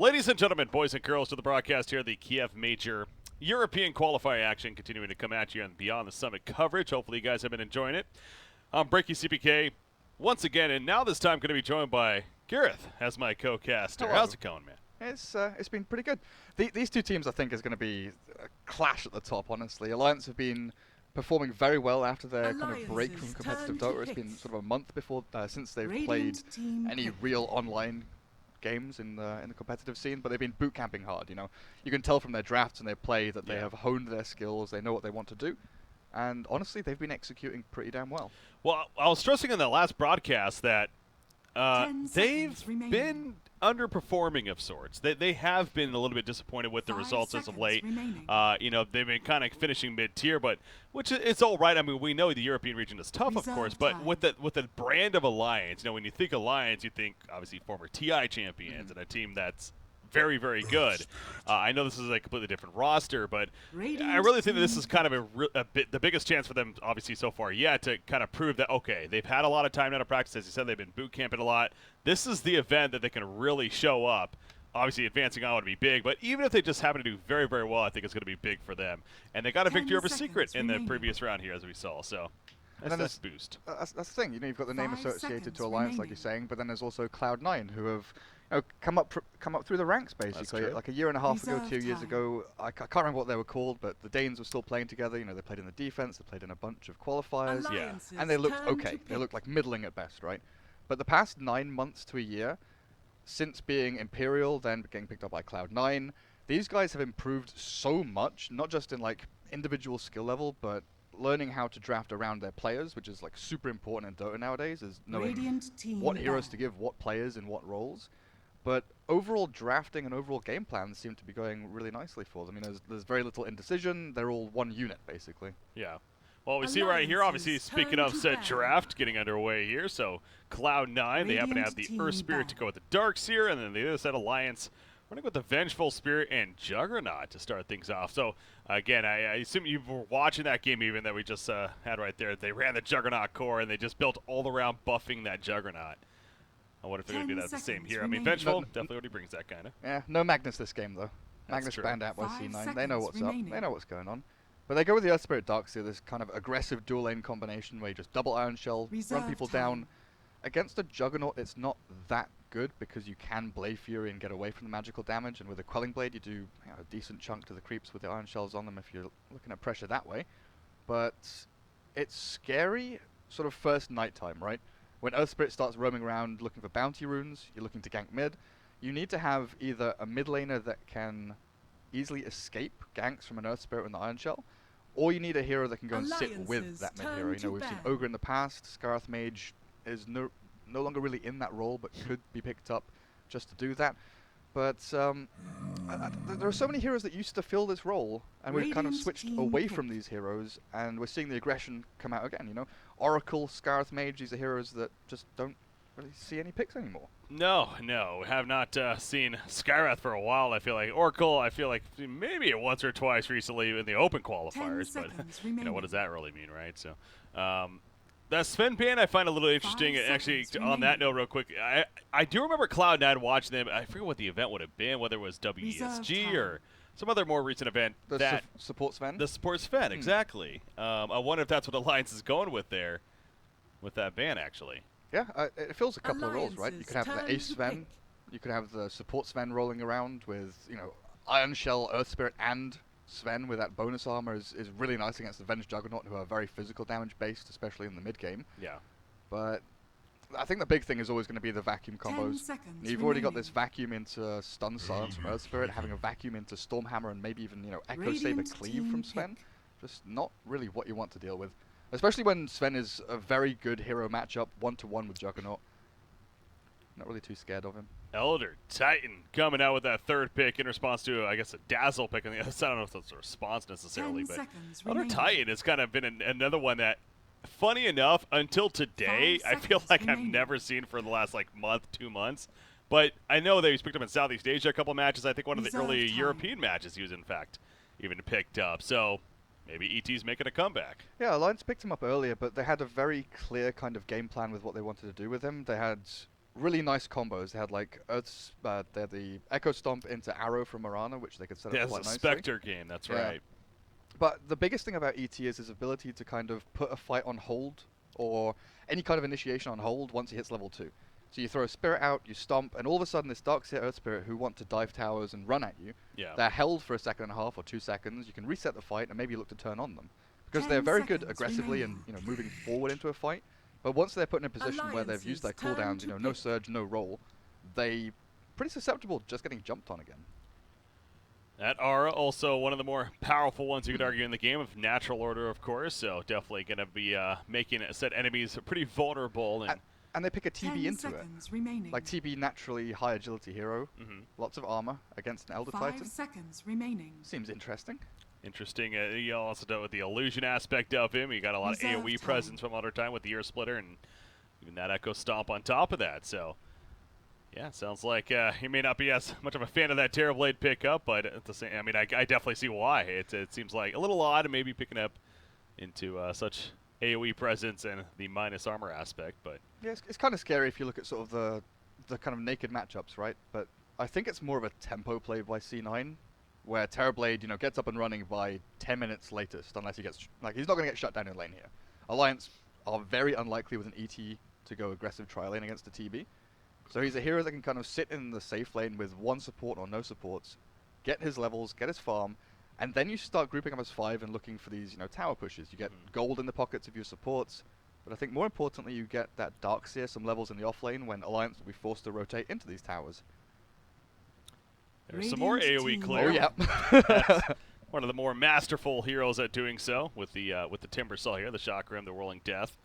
Ladies and gentlemen, boys and girls, to the broadcast here, the Kiev Major European Qualifier action continuing to come at you and Beyond the Summit coverage. Hopefully you guys have been enjoying it. I'm Breaky CPK once again, and now this time going to be joined by Gareth as my co-caster. Hello. How's it going, man? It's been pretty good. These two teams, I think, is going to be a clash at the top, honestly. Alliance have been performing very well after their kind of break from competitive Dota. It's been sort of a month before since they've played any real online games in the competitive scene, but they've been boot camping hard. You know, you can tell from their drafts and their play that they have honed their skills. They know what they want to do, and honestly, they've been executing pretty damn well. Well, I was stressing in the last broadcast that they've been underperforming of sorts. They have been a little bit disappointed with the results as of late. You know, they've been kind of finishing mid-tier, but which it's all right. I mean, we know the European region is tough, of course, but with the brand of Alliance, you know, when you think Alliance, you think obviously former TI champions and a team that's very, very good. I know this is a completely different roster, but I really think that this is kind of the biggest chance for them, obviously, so far yet, to kind of prove that, okay, they've had a lot of time now to practice. As you said, they've been boot camping a lot. This is the event that they can really show up. Obviously, advancing on would be big, but even if they just happen to do very, very well, I think it's going to be big for them. And they got a victory over Secret in the previous round here, as we saw, so that's a boost. That's the thing. You know, you've got the name associated to Alliance, like you're saying, but then there's also Cloud9, who have come up through the ranks, basically. Like a year and a half ago, 2 years ago, I can't remember what they were called, but the Danes were still playing together. You know, they played in the defense, they played in a bunch of qualifiers, and they looked okay. They looked like middling at best, right? But the past 9 months to a year, since being Imperial, then getting picked up by Cloud9, these guys have improved so much, not just in like individual skill level, but learning how to draft around their players, which is like super important in Dota nowadays, is knowing what heroes to give what players in what roles. But overall drafting and overall game plans seem to be going really nicely for them. You know, there's very little indecision. They're all one unit, basically. Yeah. Well, we see right here, obviously, speaking of said draft getting underway here, so Cloud9, they happen to have the Earth Spirit to go with the Darkseer, and then the other side, Alliance, running with the Vengeful Spirit and Juggernaut to start things off. So, again, I assume you were watching that game even that we just had right there. They ran the Juggernaut core, and they just built all around buffing that Juggernaut. I wonder if they're going to do that the same here. I mean, Vengeful definitely already brings that kind of. Yeah, no Magnus this game, though. Magnus banned out by C9. They know what's up. They know what's going on. But they go with the Earth Spirit Darkseer, this kind of aggressive dual lane combination where you just double Iron Shell, run people down. Against a Juggernaut, it's not that good because you can Blade Fury and get away from the magical damage, and with a Quelling Blade you do a decent chunk to the creeps with the Iron Shells on them if you're looking at pressure that way. But it's scary sort of first nighttime, right? When Earth Spirit starts roaming around looking for bounty runes, you're looking to gank mid, you need to have either a mid laner that can easily escape ganks from an Earth Spirit with the Iron Shell, or you need a hero that can go and sit with that mid hero. You know, we've seen Ogre in the past, Scarth Mage is no longer really in that role, but could be picked up just to do that. But there are so many heroes that used to fill this role, and we've kind of switched away from these heroes, and we're seeing the aggression come out again, you know? Oracle, Scarth Mage, these are heroes that just don't really see any picks anymore. No, we have not seen Skywrath for a while, I feel like. Oracle, I feel like maybe once or twice recently in the open qualifiers, but you know, what does that really mean, right? So, the Sven ban I find a little interesting. Actually, on that note, real quick, I do remember Cloud9 watching them. I forget what the event would have been, whether it was WESG or some other more recent event. The support Sven? The support Sven, exactly. I wonder if that's what Alliance is going with there, with that ban, actually. Yeah, it fills a couple of roles, right? You could have the Ace Sven, you could have the support Sven rolling around with, you know, Iron Shell, Earth Spirit, and Sven with that bonus armor is really nice against the Venge Juggernaut, who are very physical damage based, especially in the mid game. Yeah. But I think the big thing is always going to be the vacuum combos. You've already got this vacuum into Stun Silence from Earth Spirit, having a vacuum into Stormhammer, and maybe even, you know, Echo Saber Cleave from Sven. Just not really what you want to deal with. Especially when Sven is a very good hero matchup, 1-to-1 with Juggernaut. Not really too scared of him. Elder Titan coming out with that third pick in response to, I guess, a Dazzle pick on the other side. I don't know if that's a response necessarily, but Elder Titan has kind of been another one that, funny enough, until today, I feel like I've never seen for the last, like, month, 2 months. But I know that he's picked up in Southeast Asia a couple matches. I think one of the early European matches he was, in fact, even picked up. So maybe ET's making a comeback. Yeah, Alliance picked him up earlier, but they had a very clear kind of game plan with what they wanted to do with him. They had really nice combos. They had like they had the Echo Stomp into Arrow from Mirana, which they could set up quite nicely. It's a Spectre game, that's right. But the biggest thing about ET is his ability to kind of put a fight on hold, or any kind of initiation on hold once he hits level 2. So you throw a Spirit out, you stomp, and all of a sudden this Darkseer Earth Spirit who want to dive towers and run at you, they're held for a second and a half or 2 seconds. You can reset the fight and maybe look to turn on them. Because they're very good aggressively and moving forward into a fight. But once they're put in a position where they've used their cooldowns, no surge, no roll, they pretty susceptible to just getting jumped on again. That Aura, also one of the more powerful ones you could argue in the game, of natural order, of course, so definitely going to be making set enemies pretty vulnerable. And they pick a TB into it. Like TB, naturally high agility hero, lots of armor against an Elder Titan. 5 seconds remaining. Seems interesting. Interesting. You also dealt with the illusion aspect of him. You got a lot of AoE presence from Elder Titan with the Ear Splitter, and even that Echo Stomp on top of that. So, yeah, sounds like he may not be as much of a fan of that Terrorblade pickup, but at the same, I mean, I definitely see why. It seems like a little odd, maybe picking up into such AoE presence and the minus armor aspect, but yeah, it's kind of scary if you look at sort of the kind of naked matchups, right? But I think it's more of a tempo play by C9, where Terrorblade, gets up and running by 10 minutes latest, unless he gets he's not going to get shut down in lane here. Alliance are very unlikely with an ET to go aggressive tri-lane against a TB. So he's a hero that can kind of sit in the safe lane with 1 support or no supports, get his levels, get his farm, and then you start grouping up as 5 and looking for these, tower pushes. You get gold in the pockets of your supports, but I think more importantly you get that Darkseer, some levels in the offlane when Alliance will be forced to rotate into these towers. There's some more AoE clear. Oh, yeah. One of the more masterful heroes at doing so with the Timber Saw here, the Chakram, the Whirling Death.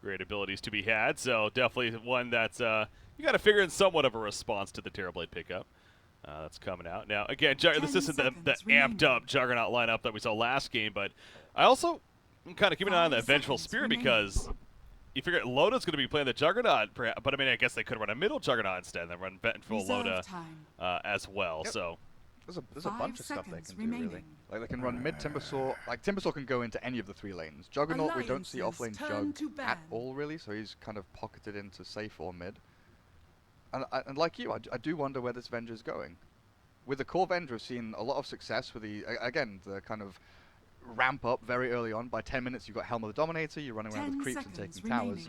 Great abilities to be had, so definitely one that's you got to figure in somewhat of a response to the Terrorblade pickup. That's coming out. Now, again, this isn't the amped up Juggernaut lineup that we saw last game, but I also am kind of keeping an eye on that Vengeful Spirit because you figure Loda's going to be playing the Juggernaut, but I mean, I guess they could run a middle Juggernaut instead and then run Vengeful Loda as well. Yep. So there's a bunch of stuff they can do, really. Like, they can run mid Timbersaw. Like, Timbersaw can go into any of the 3 lanes. Juggernaut, we don't see offlane Jug at all, really, so he's kind of pocketed into safe or mid. And like you, I do wonder where this Venger is going. With the core Venger, we've seen a lot of success with the kind of ramp up very early on. By 10 minutes, you've got Helm of the Dominator, you're running around with creeps and taking towers.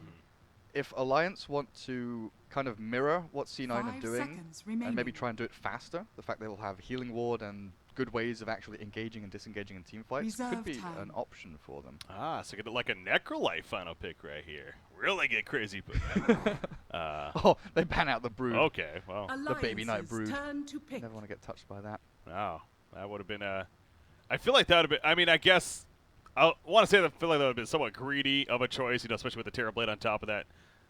If Alliance want to kind of mirror what C9 are doing, and maybe try and do it faster, the fact they will have Healing Ward and good ways of actually engaging and disengaging in team fights could be an option for them. So get like a Necrolife final pick right here. Really get crazy. Oh, they ban out the Brood. Okay, well. The Baby Knight Brood. Never want to get touched by that. Oh, that would have been I feel like that would have been, I mean, I guess, I want to say that I feel like that would have been somewhat greedy of a choice, especially with the Terrorblade on top of that,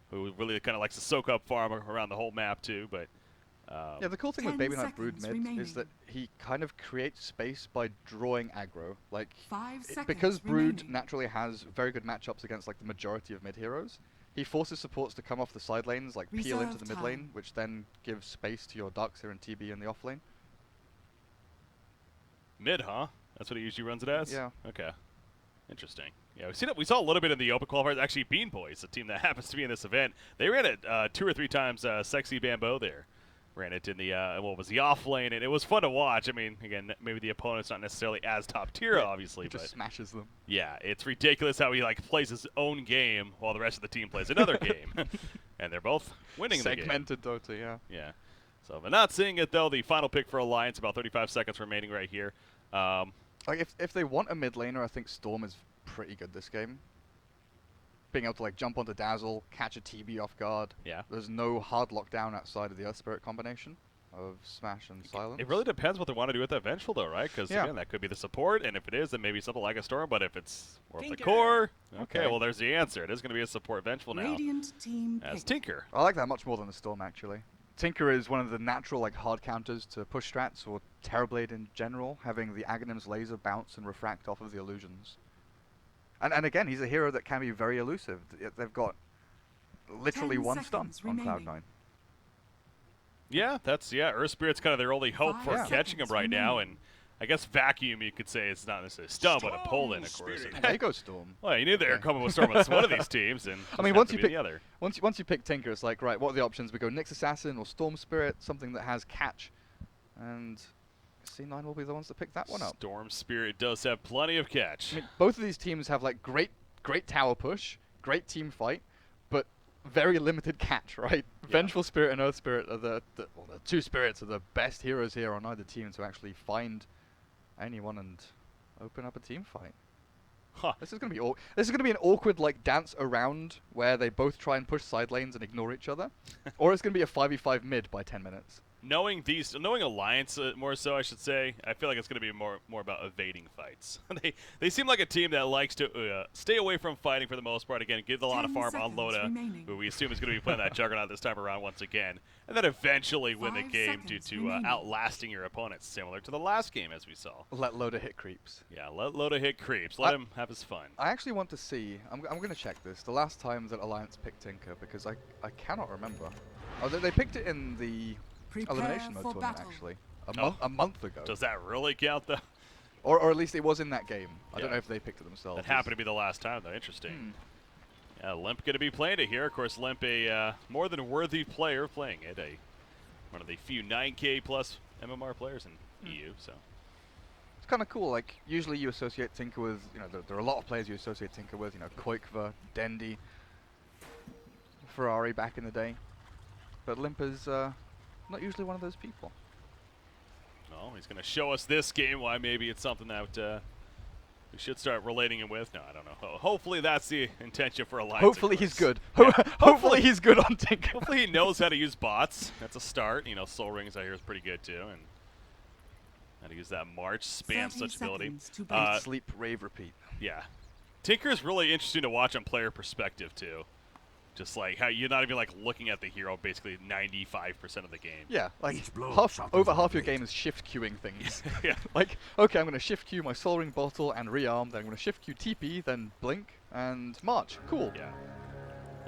who really kind of likes to soak up farm around the whole map too, but yeah, the cool thing with Baby Knight Brood mid is that he kind of creates space by drawing aggro. Like, because Brood naturally has very good matchups against like the majority of mid heroes, he forces supports to come off the side lanes, like peel into the mid lane, which then gives space to your Darkseer and TB in the off lane. Mid, huh? That's what he usually runs it as? Yeah. Okay. Interesting. Yeah, we saw a little bit in the open qualifiers. Actually, Bean Boys, the team that happens to be in this event, they ran it 2 or 3 times. Sexy Bamboo there ran it in the the off lane, and it was fun to watch. I mean, again, maybe the opponent's not necessarily as top tier, obviously, he just smashes them. Yeah, it's ridiculous how he plays his own game while the rest of the team plays another game, and they're both winning the game. Segmented Dota, yeah. Yeah. So, but not seeing it though. The final pick for Alliance, about 35 seconds remaining right here. Like, if they want a mid laner, I think Storm is pretty good this game. Being able to jump onto Dazzle, catch a TB off guard. Yeah. There's no hard lockdown outside of the Earth Spirit combination of Smash and Silence. It really depends what they want to do with that Vengeful though, right? Because again, that could be the support, and if it is, then maybe something like a Storm. But if it's more of the core, okay, well there's the answer. It is going to be a support Vengeful now. As Tinker. I like that much more than the Storm actually. Tinker is one of the natural hard counters to push strats or Terrorblade in general, having the Aghanim's laser bounce and refract off of the illusions. And again, he's a hero that can be very elusive. They've got literally 1 stun on Cloud9. Yeah, Earth Spirit's kind of their only hope for catching him right now, and I guess vacuum, you could say it's not necessarily Stun, but a pull-in, of course. There you go, Storm. Well, you knew they were coming with Storm on one of these teams, and I mean, once you pick the other. Once you pick Tinker, it's like, right, what are the options? We go Nyx Assassin or Storm Spirit, something that has catch, and C9 will be the ones that pick that one up. Storm Spirit does have plenty of catch. I mean, both of these teams have like great tower push, great team fight, but very limited catch, right? Yeah. Vengeful Spirit and Earth Spirit are the two spirits are the best heroes here on either team to actually find anyone and open up a team fight. Huh. This is gonna be an awkward like dance around where they both try and push side lanes and ignore each other, or it's gonna be a 5v5 mid by 10 minutes. Knowing Alliance more so, I should say, I feel like it's going to be more about evading fights. they seem like a team that likes to stay away from fighting for the most part. Again, give a lot of farm on Loda, who we assume is going to be playing that Juggernaut this time around once again, and then eventually win the game due to outlasting your opponents, similar to the last game as we saw. Let Loda hit creeps. Yeah, let Loda hit creeps. Let him have his fun. I actually want to see. I'm going to check this. The last time that Alliance picked Tinker, because I cannot remember. Oh, they picked it in the elimination mode tournament, actually. A month ago. Does that really count, though? Or at least it was in that game. I don't know if they picked it themselves. That happened to be the last time, though. Interesting. Yeah, Limp going to be playing it here. Of course, Limp, a more than worthy player playing it. One of the few 9K plus MMR players in EU, so. It's kind of cool. Like, usually you associate Tinker with, there are a lot of players you associate Tinker with, Koikva, Dendi, Ferrari back in the day. But Limp is not usually one of those people. No, he's going to show us this game why maybe it's something that we should start relating him with. No, I don't know. Hopefully that's the intention for Alliance. Hopefully he's good. Yeah. Hopefully he's good on Tinker. Hopefully he knows how to use bots. That's a start. Soul Rings I hear is pretty good too. And how to use that March, spam such ability. Sleep, rave, repeat. Yeah. Tinker is really interesting to watch on player perspective too. Just like how you're not even like looking at the hero basically 95% of the game. Yeah, like over half your game is shift queuing things. Yeah. Like, okay, I'm going to shift queue my Soul Ring bottle and rearm, then I'm going to shift queue TP, then blink, and march. Cool. Yeah.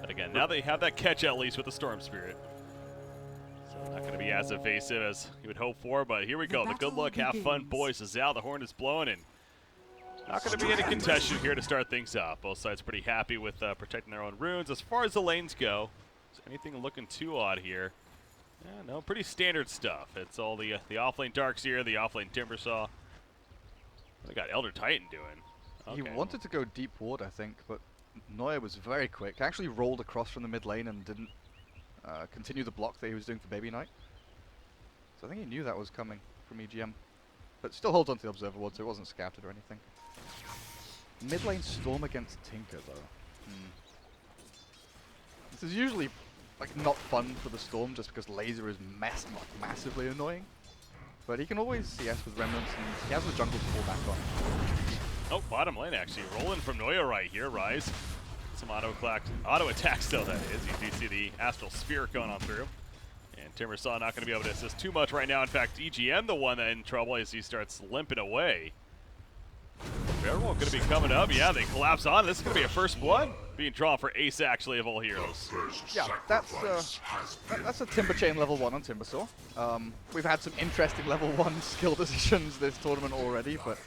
But again, now they have that catch at least with the Storm Spirit. So not going to be as evasive as you would hope for, but here we go. The good luck, have fun, boys. Zal, the horn is blowing, and not going to be any contention here to start things off. Both sides pretty happy with protecting their own runes. As far as the lanes go, is anything looking too odd here? Yeah, no, pretty standard stuff. It's all the offlane Darkseer, the offlane Timbersaw. They got Elder Titan doing. Okay. He wanted to go deep ward, I think, but Noya was very quick. Actually rolled across from the mid lane and didn't continue the block that he was doing for Baby Knight. So I think he knew that was coming from EGM. But still holds onto the Observer Ward, so it wasn't scouted or anything. Mid lane Storm against Tinker, though. This is usually like not fun for the Storm, just because Laser is massively annoying. But he can always CS with Remnants, and he has the jungle to fall back on. Oh, bottom lane actually. Rolling from Noya right here, Rise. Some auto attack still, that is. You do see the Astral Spirit going on through. And Timbersaw not going to be able to assist too much right now. In fact, EGM the one that in trouble as he starts limping away. Everyone going to be coming up. Yeah, they collapse on. This is going to be a first blood being drawn for Ace, actually, of all heroes. Yeah, that's a Timber Chain level 1 on Timbersaw. We've had some interesting level 1 skill decisions this tournament already, but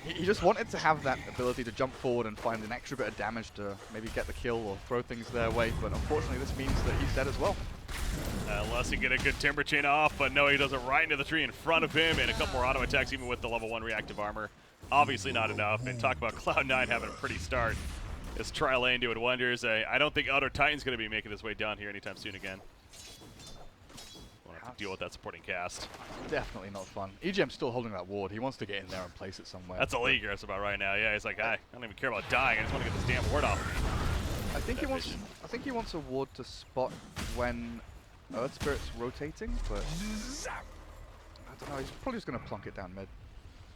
he just wanted to have that ability to jump forward and find an extra bit of damage to maybe get the kill or throw things their way, but unfortunately this means that he's dead as well. Unless he get a good Timber Chain off, but no, he does it right into the tree in front of him, and a couple more auto attacks even with the level 1 reactive armor. Obviously not enough, and talk about Cloud9 having a pretty start. This tri lane doing wonders. I don't think Elder Titan's going to be making his way down here anytime soon again. Won't have to deal with that supporting cast. Definitely not fun. EGM's still holding that ward. He wants to get in there and place it somewhere. That's a Leaguer about right now. Yeah, he's like, I don't even care about dying. I just want to get this damn ward off. I think he wants a ward to spot when Earth Spirit's rotating, but I don't know. He's probably just going to plonk it down mid.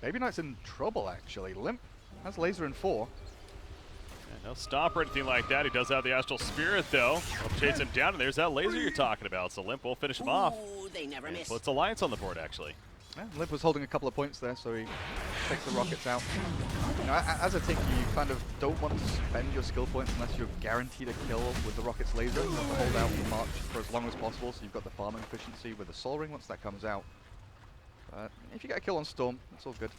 Baby Knight's in trouble, actually. Limp has Laser in 4. Yeah, no stop or anything like that. He does have the Astral Spirit, though. He'll chase him down, and there's that Laser you're talking about. So Limp will finish him off. They never miss. Puts Alliance on the board, actually. Yeah, Limp was holding a couple of points there, so he takes the rockets out. As a Tinker, you kind of don't want to spend your skill points unless you're guaranteed a kill with the rocket's Laser. You want to hold out the march for as long as possible, so you've got the farming efficiency with the Soul Ring once that comes out. If you get a kill on Storm, that's all good.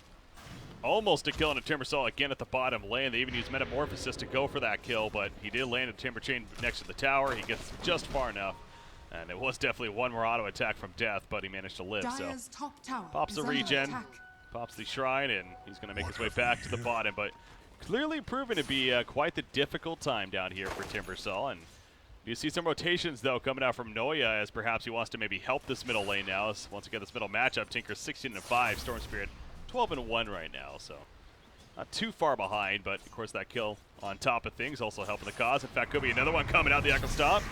Almost a kill on a Timbersaw again at the bottom lane. They even used Metamorphosis to go for that kill, but he did land a Timber Chain next to the tower. He gets just far enough. And it was definitely one more auto attack from death, but he managed to live. So pops the regen, pops the shrine, and he's going to make his way back to the bottom. But clearly proven to be quite the difficult time down here for Timbersaw. And you see some rotations, though, coming out from Noya, as perhaps he wants to maybe help this middle lane now. As once again, this middle matchup, Tinker 16-5, Storm Spirit 12-1 right now. So not too far behind, but of course that kill on top of things also helping the cause. In fact, could be another one coming out the Echo Stomp.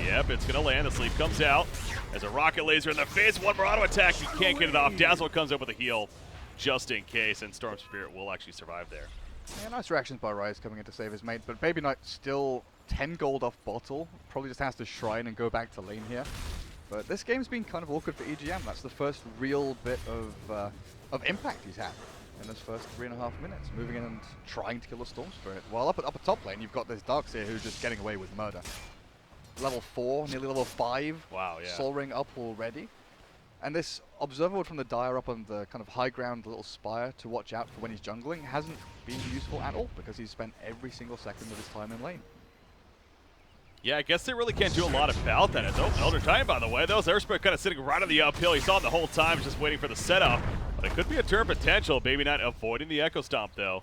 Yep, it's going to land. The sleep comes out. There's a rocket laser in the face. One more auto attack. He can't get it off. Dazzle comes up with a heal just in case, and Storm Spirit will actually survive there. Yeah, nice reactions by Rise coming in to save his mate, but Baby Knight still 10 gold off bottle. Probably just has to shrine and go back to lane here. But this game's been kind of awkward for EGM. That's the first real bit of impact he's had in this first 3.5 minutes, moving in and trying to kill the Storm Spirit. While up at top lane, you've got this Darkseer who's just getting away with murder. Level 4, nearly level 5. Wow, yeah. Soul Ring up already. And this Observer Ward from the Dire up on the kind of high ground little spire to watch out for when he's jungling hasn't been useful at all because he's spent every single second of his time in lane. Yeah, I guess they really can't do a lot about that. Oh, Elder Titan, by the way. Those Earthspirit kind of sitting right on the uphill. He saw it the whole time, just waiting for the setup. But it could be a turn potential. Baby Knight avoiding the Echo Stomp, though.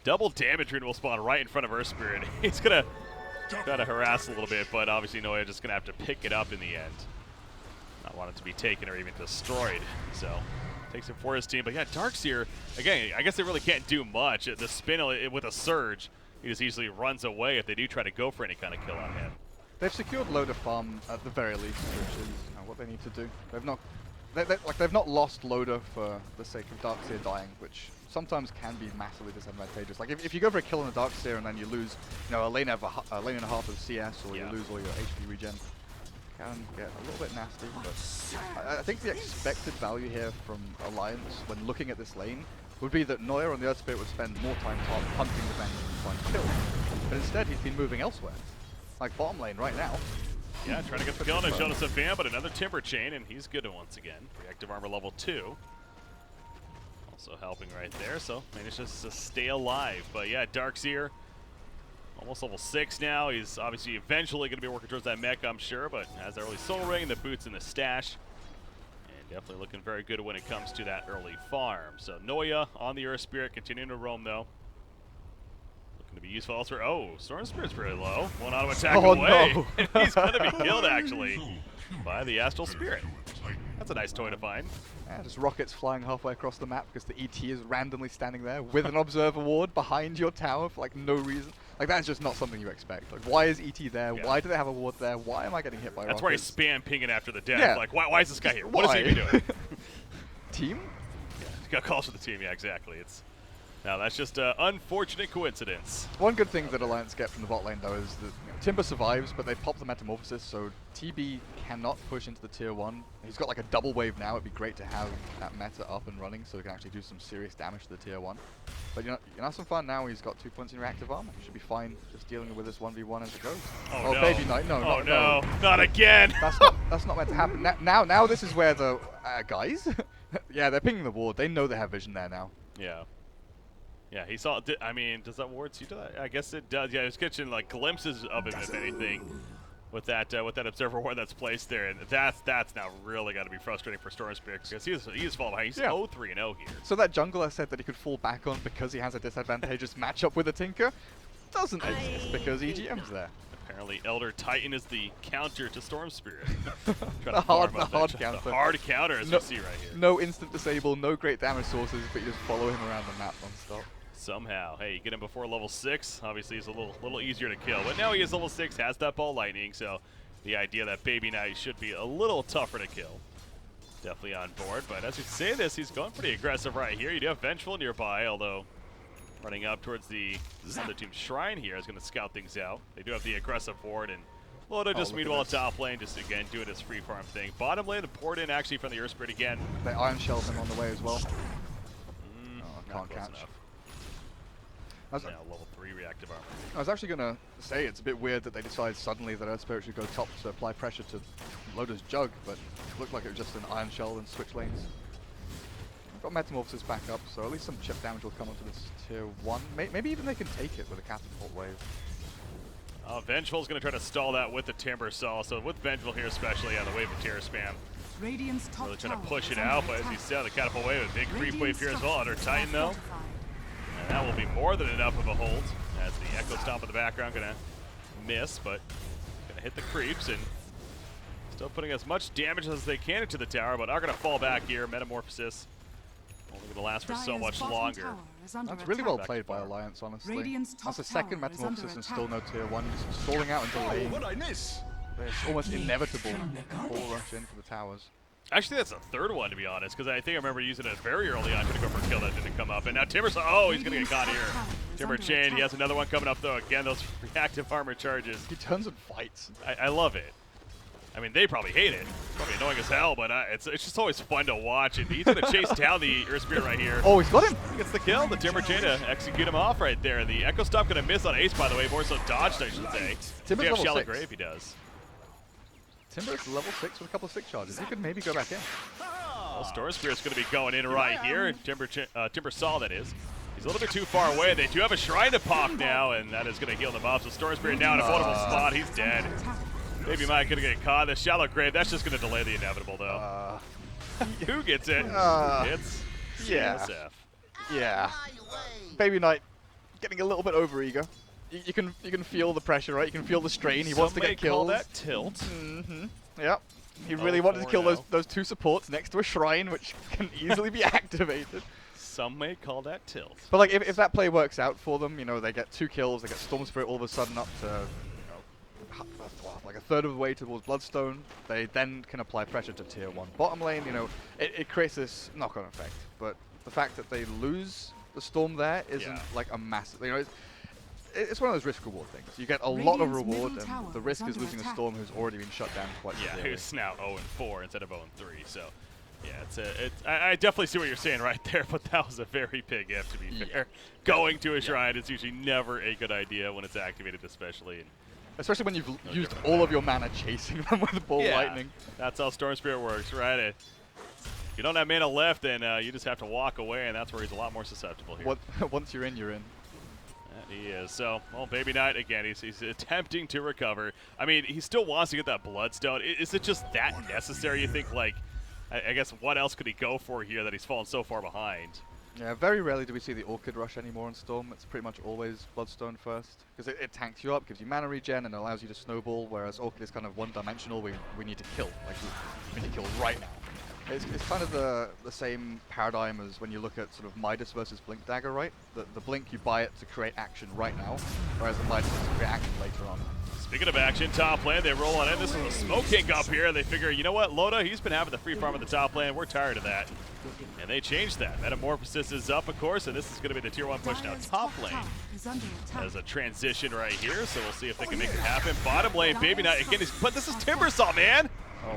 Double damage rune will spawn right in front of Earthspirit. He's going to try to harass a little bit, but obviously Noya just going to have to pick it up in the end. Not want it to be taken or even destroyed. So takes it for his team. But yeah, Darkseer, again, I guess they really can't do much. The spin with a surge, he just easily runs away if they do try to go for any kind of kill on him. They've secured Loda farm at the very least, which is what they need to do. They've not lost Loda for the sake of Darkseer dying, which sometimes can be massively disadvantageous. Like if you go for a kill on a Darkseer and then you lose, a lane and a half of CS, or you lose all your HP regen, can get a little bit nasty. But I think the expected value here from Alliance when looking at this lane would be that Noya on the Earthspirit would spend more time hunting the Vengeance and trying to kill. But instead he's been moving elsewhere. Like bottom lane right now. Yeah, trying to get the kill on Jonas and Van, but another Timber Chain, and he's good once again. Reactive Armor level 2. Also helping right there, so manages to stay alive. But yeah, Darkseer, almost level 6 now. He's obviously eventually going to be working towards that mech, I'm sure, but has the early Soul Ring, the boots in the stash. And definitely looking very good when it comes to that early farm. So Noya on the Earthspirit, continuing to roam though. Going to be useful elsewhere. Oh, Storm Spirit's pretty low. One auto attack away. No. And he's going to be killed, actually, by the Astral Spirit. That's a nice toy to find. Yeah, just rockets flying halfway across the map because the ET is randomly standing there with an Observer Ward behind your tower for like no reason. Like that's just not something you expect. Like why is ET there? Yeah. Why do they have a ward there? Why am I getting hit by rockets? That's where he's spam pinging after the death. Yeah. Like why is this guy here? What is he even doing? Team? Yeah, he's got calls for the team. Yeah, exactly. Now that's just an unfortunate coincidence. One good thing that Alliance get from the bot lane though is that Timber survives, but they pop the Metamorphosis, so TB cannot push into the tier 1. He's got like a double wave now. It'd be great to have that meta up and running so he can actually do some serious damage to the tier 1. But you know have some fun now. He's got 2 points in reactive armor. He should be fine just dealing with this 1v1 as it goes. Oh no. Baby Knight, no, no, not again. That's not meant to happen. Now this is where the guys, yeah, they're pinging the ward. They know they have vision there now. Yeah. Yeah, he saw. I mean, does that ward see to that? I guess it does. Yeah, he was catching like glimpses of him, if anything, with that observer ward that's placed there, and that's now really got to be frustrating for Storm Spirit because he's falling behind. He's 0-3-0 here. So that jungler said that he could fall back on because he has a disadvantageous matchup with a Tinker doesn't exist because EGM's there. Apparently, Elder Titan is the counter to Storm Spirit. the hard counter. The hard counter, as we see right here. No instant disable, no great damage sources, but you just follow him around the map non-stop. Somehow. Hey, you get him before level 6. Obviously, he's a little easier to kill. But now he is level 6, has that ball lightning, so the idea that Baby Knight should be a little tougher to kill. Definitely on board. But as you say this, he's going pretty aggressive right here. You do have Vengeful nearby, although running up towards the other team's shrine here is going to scout things out. They do have the aggressive ward, and Loda just meanwhile top lane, just again doing his free farm thing. Bottom lane, the port in actually from the Earthspirit again. They Iron Shell him on the way as well. Can't catch. Enough. Now level 3 reactive armor. I was actually going to say it's a bit weird that they decided suddenly that Earthspirit should go top to apply pressure to Loda's Jug, but it looked like it was just an Iron Shell and switch lanes. got Metamorphosis back up, so at least some chip damage will come onto this tier 1. Maybe even they can take it with a catapult wave. Vengeful's going to try to stall that with the Timber Saw. So with Vengeful here especially, the wave of terror spam. Radiant's top really trying to tower push is it under out, but as attack. you said, the catapult wave, a big creep wave here as well under Radiant's Titan though. fortified. And that will be more than enough of a hold, as the Echo Stomp in the background going to miss, but going to hit the creeps and still putting as much damage as they can into the tower, but are going to fall back here. Metamorphosis only going to last for so Dire's much bottom longer. tower is under That's really attack. well played by Alliance, honestly. Radiant's That's the top second tower is under Metamorphosis and still no attack. tier 1. Just stalling out and delaying. What'd I miss? It's almost inevitable full rush in for the towers. Actually, that's the third one, to be honest, because I think I remember using it very early on, trying to go for a kill that didn't come up. And now Timber, oh, he's going to get caught here. Timber Chain, he has another one coming up, though. Again, those reactive armor charges. He turns and fights. I love it. I mean, they probably hate it. It's probably annoying as hell, but it's just always fun to watch. And he's going to chase down the Earth Spirit right here. Oh, he's got him! He gets the kill, the Timber Chain to execute him off right there. The Echo Stomp going to miss on Ace, by the way, more so dodged, I should say. Timber's have level Shallow 6. Grave, he does. Timber's level 6 with a couple of 6 charges. He could maybe go back in. Well, Storm Spirit's going to be going in right here. Timber Saw, that is. He's a little bit too far away. They do have a Shrine to pop now, and that is going to heal them up. So Storm Spirit now in a vulnerable spot. He's dead. Maybe Mike going to get caught. The Shallow Grave, that's just going to delay the inevitable, though. Who gets it? It's yeah. CSF. Yeah. Baby Knight getting a little bit overeager. You can feel the pressure, right? You can feel the strain. He wants to get Call kills. that tilt. Mm-hmm. Yep. He really wanted to kill those 2 supports next to a shrine, which can easily be activated. Some may call that tilt. But like, if that play works out for them, you know, they get 2 kills, they get Storm Spirit all of a sudden up to, you know, like a third of the way towards Bloodstone. They then can apply pressure to tier 1 bottom lane. You know, it creates this knock-on effect. But the fact that they lose the Storm there isn't like a massive, you know. It's one of those risk-reward things. You get a lot of reward, and the risk is losing a Storm who's already been shut down quite severely. Who's now 0-4 instead of 0-3. So, yeah, I definitely see what you're saying right there, but that was a very big if, to be fair. Going to a shrine is usually never a good idea when it's activated, especially. Especially when you've used all of your mana chasing them with Ball Lightning. That's how Storm Spirit works, right? If you don't have mana left, then you just have to walk away, and that's where he's a lot more susceptible here. Once you're in, you're in. He is. So, well, Baby Knight, again, he's attempting to recover. I mean, he still wants to get that Bloodstone. Is it just that necessary, you think? Like, I guess what else could he go for here that he's fallen so far behind? Yeah, very rarely do we see the Orchid Rush anymore in Storm. It's pretty much always Bloodstone first. Because it tanks you up, gives you mana regen, and allows you to snowball, whereas Orchid is kind of one-dimensional. We need to kill. Like, we need to kill right now. It's kind of the same paradigm as when you look at sort of Midas versus Blink Dagger, right? The Blink, you buy it to create action right now, whereas the Midas is to create action later on. Speaking of action, top lane, they roll on in. This is a Smoke King up here. They figure, you know what, Loda, he's been having the free farm at the top lane. We're tired of that. And they changed that. Metamorphosis is up, of course, and this is going to be the tier 1 push now. Top lane as a transition right here, so we'll see if they can make it happen. Bottom lane, Baby Knight again. But this is Timbersaw, man.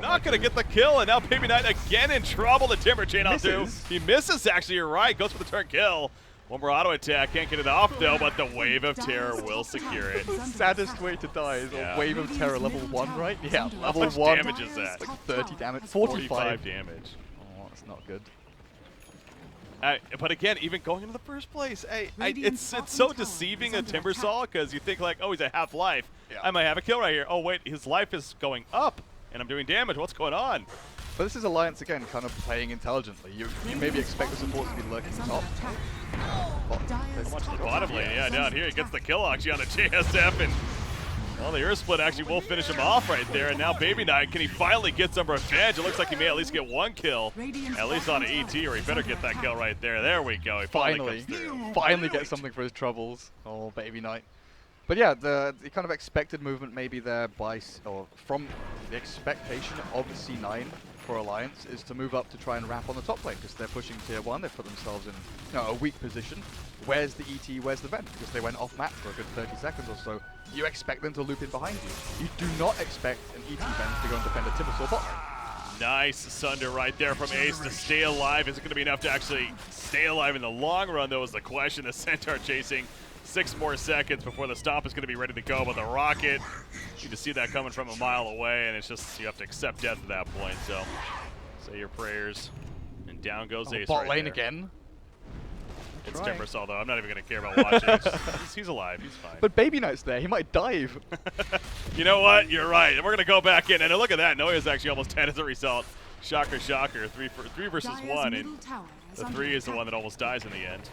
Not going to get the kill, and now Baby Knight again in trouble. The Timber Chain on through. He misses, actually, you're right. Goes for the turn kill. One more auto attack. Can't get it off, though, but the Wave of Terror will secure it. Saddest way to die is a Wave of Terror level 1, right? Yeah, level 1. How much damage is that? Like 30 damage. 45 damage. Oh, that's not good. But again, even going into the first place, it's so deceiving a Timbersaw, because you think like, oh, he's at half life. I might have a kill right here. Oh wait, his life is going up, and I'm doing damage. What's going on? But this is Alliance again, kind of playing intelligently. You maybe expect the supports to be lurking top. Watch the bottom lane, down here. He gets the kill actually on the JSF, and well, the Earth Split actually will finish him off right there. And now Baby Knight, can he finally get some revenge? It looks like he may at least get 1 kill, at least on an ET, or he better get that kill right there. There we go. He finally get something for his troubles. Oh, Baby Knight. But yeah, the kind of expected movement maybe there from the expectation of C9 for Alliance is to move up to try and wrap on the top lane, because they're pushing tier 1. They've put themselves in a weak position. Where's the ET? Where's the vent? Because they went off map for a good 30 seconds or so. You expect them to loop in behind you. You do not expect an ET vent to go and defend a Timbersaw bot lane. Nice Sunder right there from Ace to stay alive. Is it going to be enough to actually stay alive in the long run, though, is the question. The Centaur chasing 6 more seconds before the stop is going to be ready to go, but the Rocket, you need to see that coming from a mile away, and it's just, you have to accept death at that point. So say your prayers and down goes Ace bot right lane there. again. It's Timbersaw, though. I'm not even going to care about watching. He's alive. He's fine. But Baby Knight's there. He might dive. You know what? You're right. And we're going to go back in. And look at that. Noya's actually almost 10 as a result. Shocker, shocker. Three versus one. And the 3 is the one that almost dies in the end.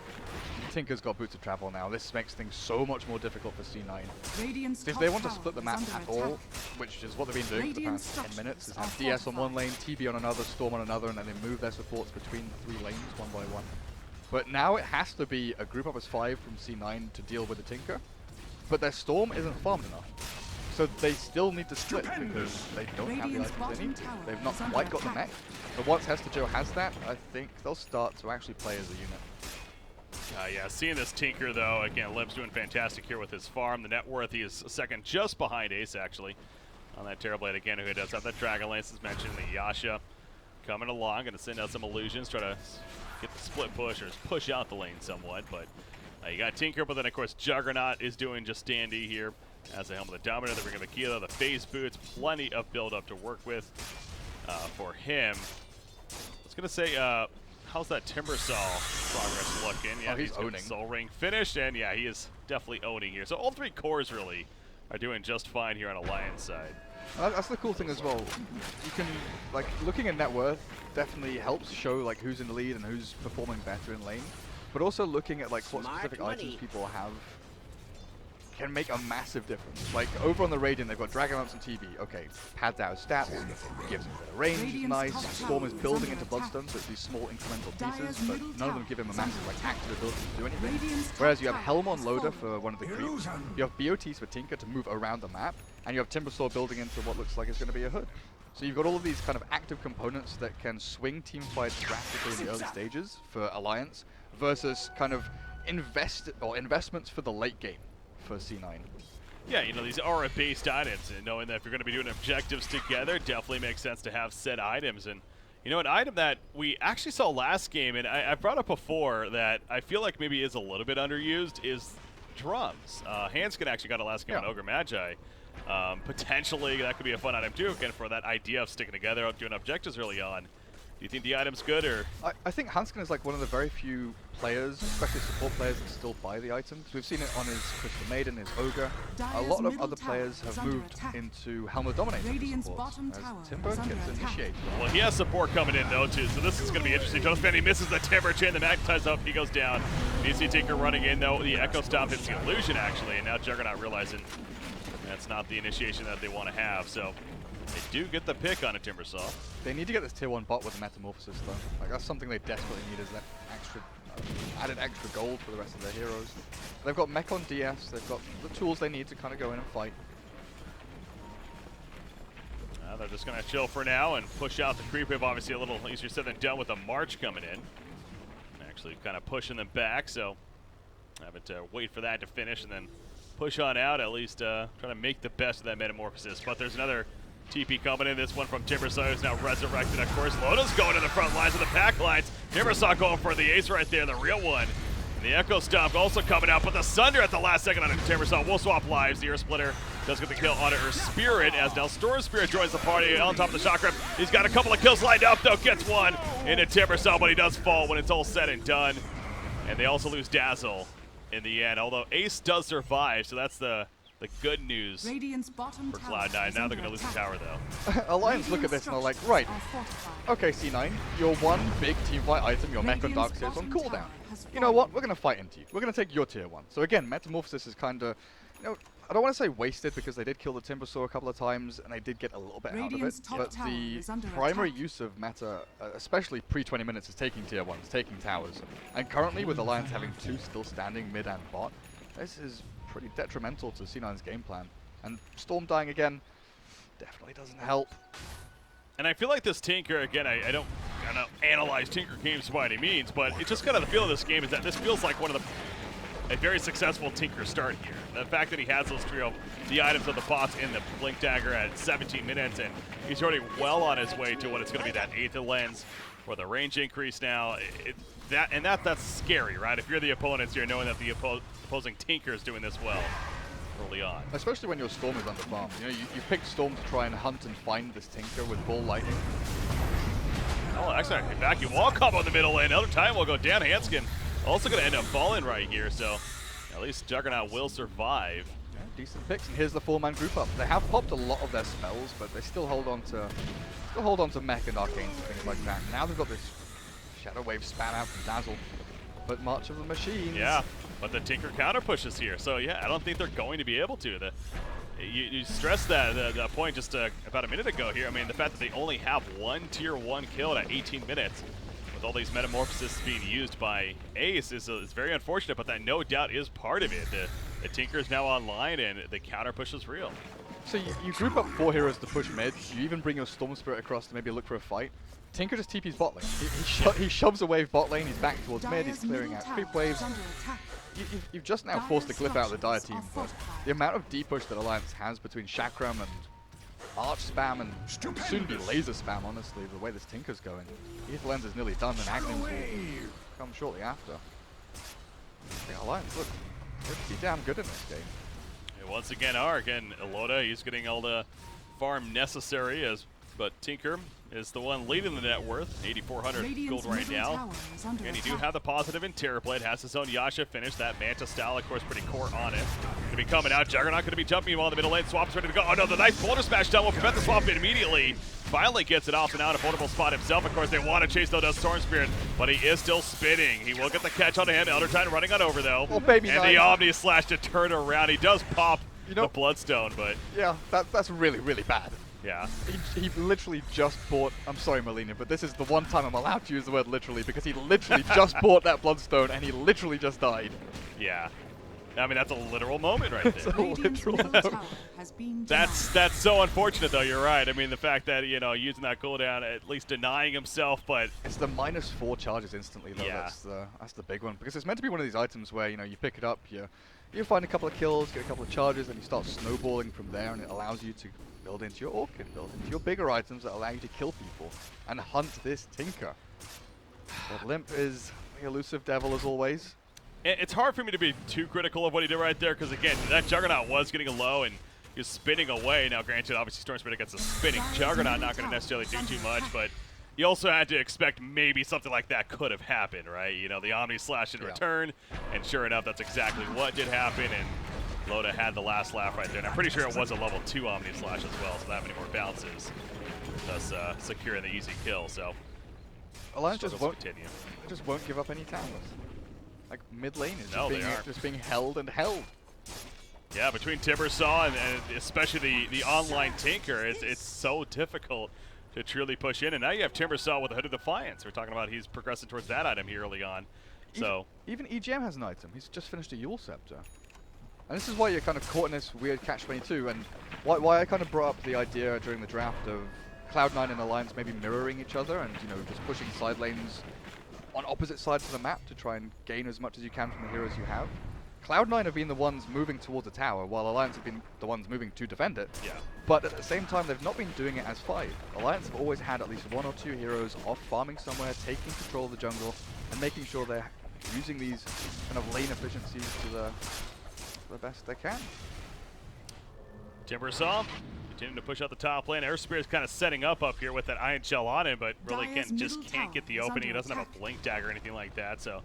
Tinker's got boots of travel now. This makes things so much more difficult for C9. If they want to split the map at all, which is what they've been doing for the past 10 minutes, is have DS on one lane, TB on another, Storm on another, and then they move their supports between the 3 lanes one by one. But now it has to be a group up as 5 from C9 to deal with the Tinker. But their Storm isn't farmed enough. So they still need to split because they don't have the items they need. They've not quite got the mech. But once Hester Joe has that, I think they'll start to actually play as a unit. Yeah, seeing this Tinker, though, again, Lib's doing fantastic here with his farm. The net worth, he is second just behind Ace, actually, on that Terrorblade again, who does have that Dragon Lance, as mentioned. The Yasha coming along, going to send out some illusions, try to get the split push or push out the lane somewhat. But you got Tinker, but then, of course, Juggernaut is doing just dandy here as the Helm of the Dominator, the Ring of Aquila, the phase boots, plenty of build-up to work with for him. I was going to say, how's that Timbersaw progress looking? Yeah, he's owning. Soul Ring finished, and yeah, he is definitely owning here. So all 3 cores really are doing just fine here on Alliance side. That's the cool thing as well. You can, like, looking at net worth definitely helps show like who's in the lead and who's performing better in lane. But also looking at like what specific items people have can make a massive difference. Like over on the Radiant, they've got Dragon Lance and TB. Okay, pads out his stats, gives him better range, nice. Storm is building into Bloodstone, so it's these small incremental pieces, but none of them give him a massive like active ability to do anything. Whereas you have Helm on Loader for one of the creeps, you have BOTs for Tinker to move around the map, and you have Timbersaw building into what looks like it's going to be a hood. So you've got all of these kind of active components that can swing team fights drastically in the early stages for Alliance, versus kind of investments for the late game for C9. Yeah, you know, these are based items, and knowing that if you're going to be doing objectives together, definitely makes sense to have said items. And you know, an item that we actually saw last game, and I brought up before that I feel like maybe is a little bit underused, is drums. Hanskin actually got a last game on Ogre Magi. Potentially that could be a fun item too, again, for that idea of sticking together, of doing objectives early on. Do you think the item's good, or? I think Hanskin is like one of the very few players, especially support players, that still buy the items. We've seen it on his Crystal Maiden, his Ogre. A lot of other players have moved into Helm of the Dominator supports, as Timber gets initiated. Well, he has support coming in though too, so this is going to be interesting. Jonas Benny misses the Timber chain, the Magnetize up, he goes down. DC Tinker running in though, the Echo Stomp hits the illusion actually, and now Juggernaut realizing that's not the initiation that they want to have, so they do get the pick on a Timbersaw. They need to get this tier 1 bot with a Metamorphosis though. Like that's something they desperately need, is that extra, added extra gold for the rest of their heroes. They've got mech on DS, they've got the tools they need to kind of go in and fight. They're just going to chill for now and push out the creep wave. Obviously a little easier said than done with a March coming in. Actually kind of pushing them back, so having to wait for that to finish and then push on out, at least trying to make the best of that Metamorphosis. But there's another TP coming in, this one from Timbersaw, who's now resurrected, of course. Loda's going to the front lines of the pack lines. Timbersaw going for the ace right there, the real one. And the Echo Stomp also coming out, but the Sunder at the last second on Timbersaw will swap lives. The Ear Splitter does get the kill on her Spirit, as now Storm Spirit joins the party on top of the Shock Rip. He's got a couple of kills lined up, though, gets one into Timbersaw, but he does fall when it's all said and done. And they also lose Dazzle in the end, although Ace does survive, so that's the good news for Cloud9. Now they're going to lose the tower, though. Alliance look at this and they're like, right, okay, C9, your one big teamfight item, your Mech on Darkseer, is on cooldown. You know what? We're going to fight into you. We're going to take your tier 1. So again, Metamorphosis is kind of, you know, I don't want to say wasted because they did kill the Timbersaw a couple of times and they did get a little bit out of it. But the primary use of meta, especially pre-20 minutes, is taking tier 1s, taking towers. And currently with Alliance having 2 still standing mid and bot, this is pretty detrimental to C9's game plan. And Storm dying again definitely doesn't help. And I feel like this Tinker, again, I don't analyze Tinker games by any means, but it's just kind of the feel of this game is that this feels like one of a very successful Tinker start here. The fact that he has those trio, the items of the bots in the Blink Dagger at 17 minutes, and he's already well on his way to what it's going to be, that 8th lens, or the range increase now. That's scary, right? If you're the opponents, you're knowing that the opposing Tinker is doing this well early on. Especially when your Storm is under farm. You know, you pick Storm to try and hunt and find this Tinker with Ball Lightning. Oh, actually, vacuum wall combo in the middle lane. Another time will go down. Hanskin also going to end up falling right here, so at least Juggernaut will survive. Yeah, decent picks, and here's the 4-man group up. They have popped a lot of their spells, but they still hold on to Mech and Arcane and things like that. Now they've got this Shadow Wave spam out from Dazzle, but March of the Machines. Yeah, but the Tinker counter pushes here, so yeah, I don't think they're going to be able to. You stressed that point just about a minute ago here. I mean, the fact that they only have one tier 1 kill at 18 minutes with all these metamorphoses being used by Ace is very unfortunate, but that no doubt is part of it. The Tinker is now online and the counter push is real. So you group up 4 heroes to push mid, you even bring your Storm Spirit across to maybe look for a fight. Tinker just TP's bot lane. He shoves a wave bot lane, he's back towards mid, he's clearing out creep waves. You've just now forced the Glyph out of the Dire team, but the amount of D-push that Alliance has between Chakram and Arch spam and soon be laser spam, honestly, the way this Tinker's going. Ether Lens is nearly done and Agnes will come shortly after. The Alliance look pretty damn good in this game. And once again, Arc and Eloda, he's getting all the farm necessary, but Tinker is the one leading the net worth, 8,400 gold right now. And you do have the positive in Terrorblade, has his own Yasha finish. That Manta style, of course, pretty core on it. Gonna be coming out. Juggernaut gonna be jumping while in the middle lane. Swap's ready to go. Oh no, the nice boulder smash down will prevent the swap immediately. Finally gets it off and out, a vulnerable spot himself. Of course, they want to chase though does Storm Spirit, but he is still spinning. He will get the catch onto him. Elder Titan running on over though. Oh, baby, and nice. the Omni Slash to turn around. He does pop the Bloodstone, but yeah, that's really, really bad. Yeah. He literally just bought, I'm sorry Melina, but this is the one time I'm allowed to use the word literally, because he literally just bought that Bloodstone and he literally just died. Yeah. I mean, that's a literal moment right It's there. a literal moment. That's so unfortunate though, you're right. I mean, the fact that, you know, using that cooldown, at least denying himself, but... It's the -4 charges instantly though, yeah. that's the big one. Because it's meant to be one of these items where, you know, you pick it up, you find a couple of kills, get a couple of charges, and you start snowballing from there, and it allows you to build into your Orchid, build into your bigger items that allow you to kill people and hunt this Tinker. But Limp is the elusive devil as always. It's hard for me to be too critical of what he did right there, because again, that Juggernaut was getting low and he was spinning away. Now granted, obviously Storm Spirit against a spinning Juggernaut, not going to necessarily do too much, but you also had to expect maybe something like that could have happened, right? You know, the Omni Slash in return, and sure enough, that's exactly what did happen, and Loda had the last laugh right there, and I'm pretty sure it was a level 2 Omni Slash as well, so that many more bounces, thus securing the easy kill, so Alliance just won't give up any towers. Like, mid lane is just being held and held. Yeah, between Timbersaw and especially the online Tinker, it's so difficult to truly push in, and now you have Timbersaw with the Hood of Defiance. We're talking about he's progressing towards that item here early on, so... Even EGM has an item. He's just finished a Yule Scepter. And this is why you're kind of caught in this weird catch-22, and why I kind of brought up the idea during the draft of Cloud9 and Alliance maybe mirroring each other and, you know, just pushing side lanes on opposite sides of the map to try and gain as much as you can from the heroes you have. Cloud9 have been the ones moving towards the tower, while Alliance have been the ones moving to defend it. Yeah. But at the same time, they've not been doing it as 5. Alliance have always had at least 1 or 2 heroes off farming somewhere, taking control of the jungle, and making sure they're using these kind of lane efficiencies to the best they can. Timbersaw continuing to push out the top lane. Air Spirit's kind of setting up here with that Iron Shell on it, but really can't get the opening. He doesn't have a blink dagger or anything like that, so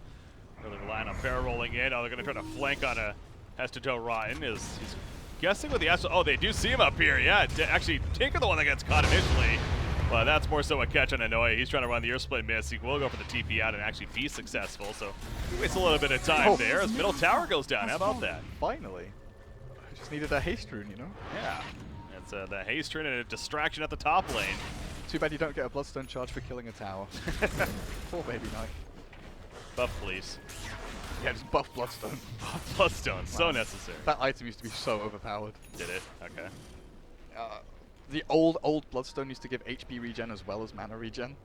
really relying on Fair rolling in. Oh, they're going to try to flank on a Hesteto Rotten. He's guessing with the Astro. Oh, they do see him up here. Yeah, actually, Tinker the one that gets caught initially. Well, that's more so a catch on Anoa. He's trying to run the ear split miss. He will go for the TP out and actually be successful, so he wastes a little bit of time there as middle tower goes down. How about that? Finally. I just needed a haste rune, you know? Yeah. It's the haste rune and a distraction at the top lane. Too bad you don't get a Bloodstone charge for killing a tower. Poor baby knife. Buff, please. Yeah, just buff Bloodstone. Buff Bloodstone, so necessary. That item used to be so overpowered. Did it? Okay. The old Bloodstone used to give HP regen as well as mana regen.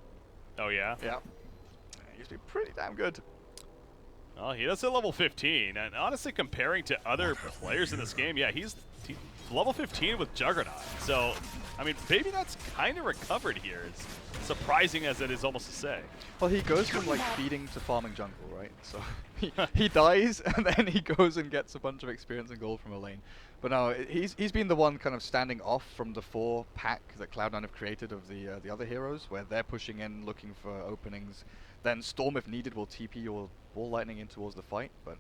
Oh yeah? Yeah. It used to be pretty damn good. Well, he does hit level 15, and honestly, comparing to other players in this game, yeah, he's level 15 with Juggernaut. So I mean, maybe that's kind of recovered here. It's surprising as it is almost to say. Well, he goes from like feeding to farming jungle, right? So he dies and then he goes and gets a bunch of experience and gold from a lane. But no, he's been the one kind of standing off from the 4-pack that Cloud9 have created of the other heroes, where they're pushing in, looking for openings. Then Storm, if needed, will TP or Ball Lightning in towards the fight. But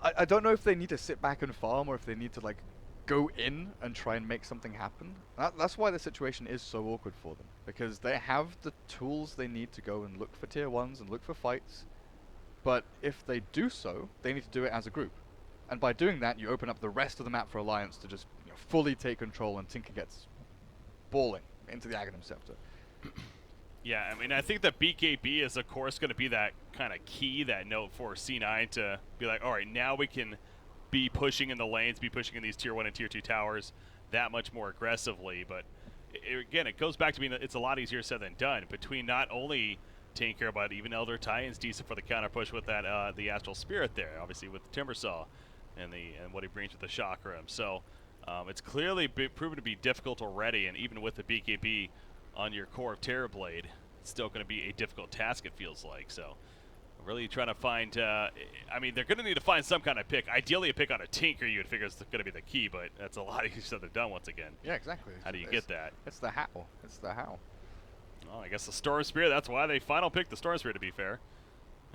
I don't know if they need to sit back and farm or if they need to like go in and try and make something happen. That's why the situation is so awkward for them, because they have the tools they need to go and look for tier 1s and look for fights. But if they do so, they need to do it as a group. And by doing that, you open up the rest of the map for Alliance to just fully take control, and Tinker gets balling into the Aghanim Scepter. Yeah, I mean, I think that BKB is, of course, going to be that kind of key, that note for C9 to be like, all right, now we can be pushing in the lanes, be pushing in these tier 1 and tier 2 towers that much more aggressively. But again, it goes back to being that it's a lot easier said than done. Between not only Tinker, but even Elder Titan's decent for the counter push with that the Astral Spirit there, obviously with the Timbersaw and what he brings with the Chakram. So it's clearly proven to be difficult already, and even with the BKB on your core of Terrorblade, it's still going to be a difficult task, it feels like. So really trying to find, I mean, they're going to need to find some kind of pick. Ideally, a pick on a Tinker you would figure is going to be the key, but that's a lot easier said than done once again. Yeah, exactly. How do you get that? It's the how. It's the how. Well, I guess the Storm Spirit, that's why they final picked the Storm Spirit, to be fair,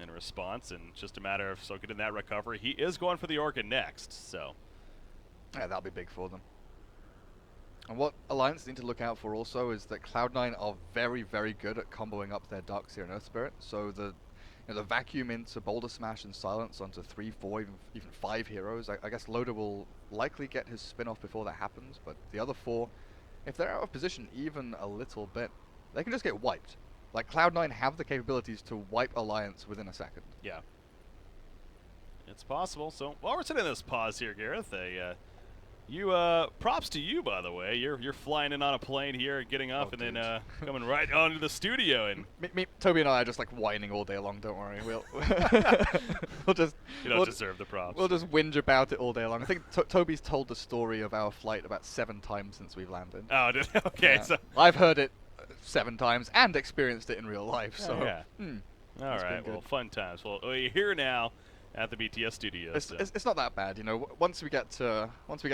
in response, and just a matter of so getting that recovery. He is going for the Orchid next, so. Yeah, that'll be big for them. And what Alliance need to look out for also is that Cloud9 are very, very good at comboing up their Darkseer and Earth Spirit. So the vacuum into Boulder Smash and Silence onto 3, 4, even 5 heroes. I guess Loader will likely get his spin-off before that happens, but the other 4, if they're out of position even a little bit, they can just get wiped. Like, Cloud9 have the capabilities to wipe Alliance within a second. Yeah. It's possible. So while we're sitting in this pause here, Gareth, props to you, by the way. You're flying in on a plane here and getting off, and then coming right onto the studio. And Toby and I are just like whining all day long. Don't worry, we'll just. You don't deserve the props. We'll just whinge about it all day long. I think Toby's told the story of our flight about 7 times since we've landed. Oh, okay. Yeah. So I've heard it 7 times and experienced it in real life. So yeah. All right. Well, fun times. Well, you're here now at the BTS studio. It's not that bad, you know. Once we get to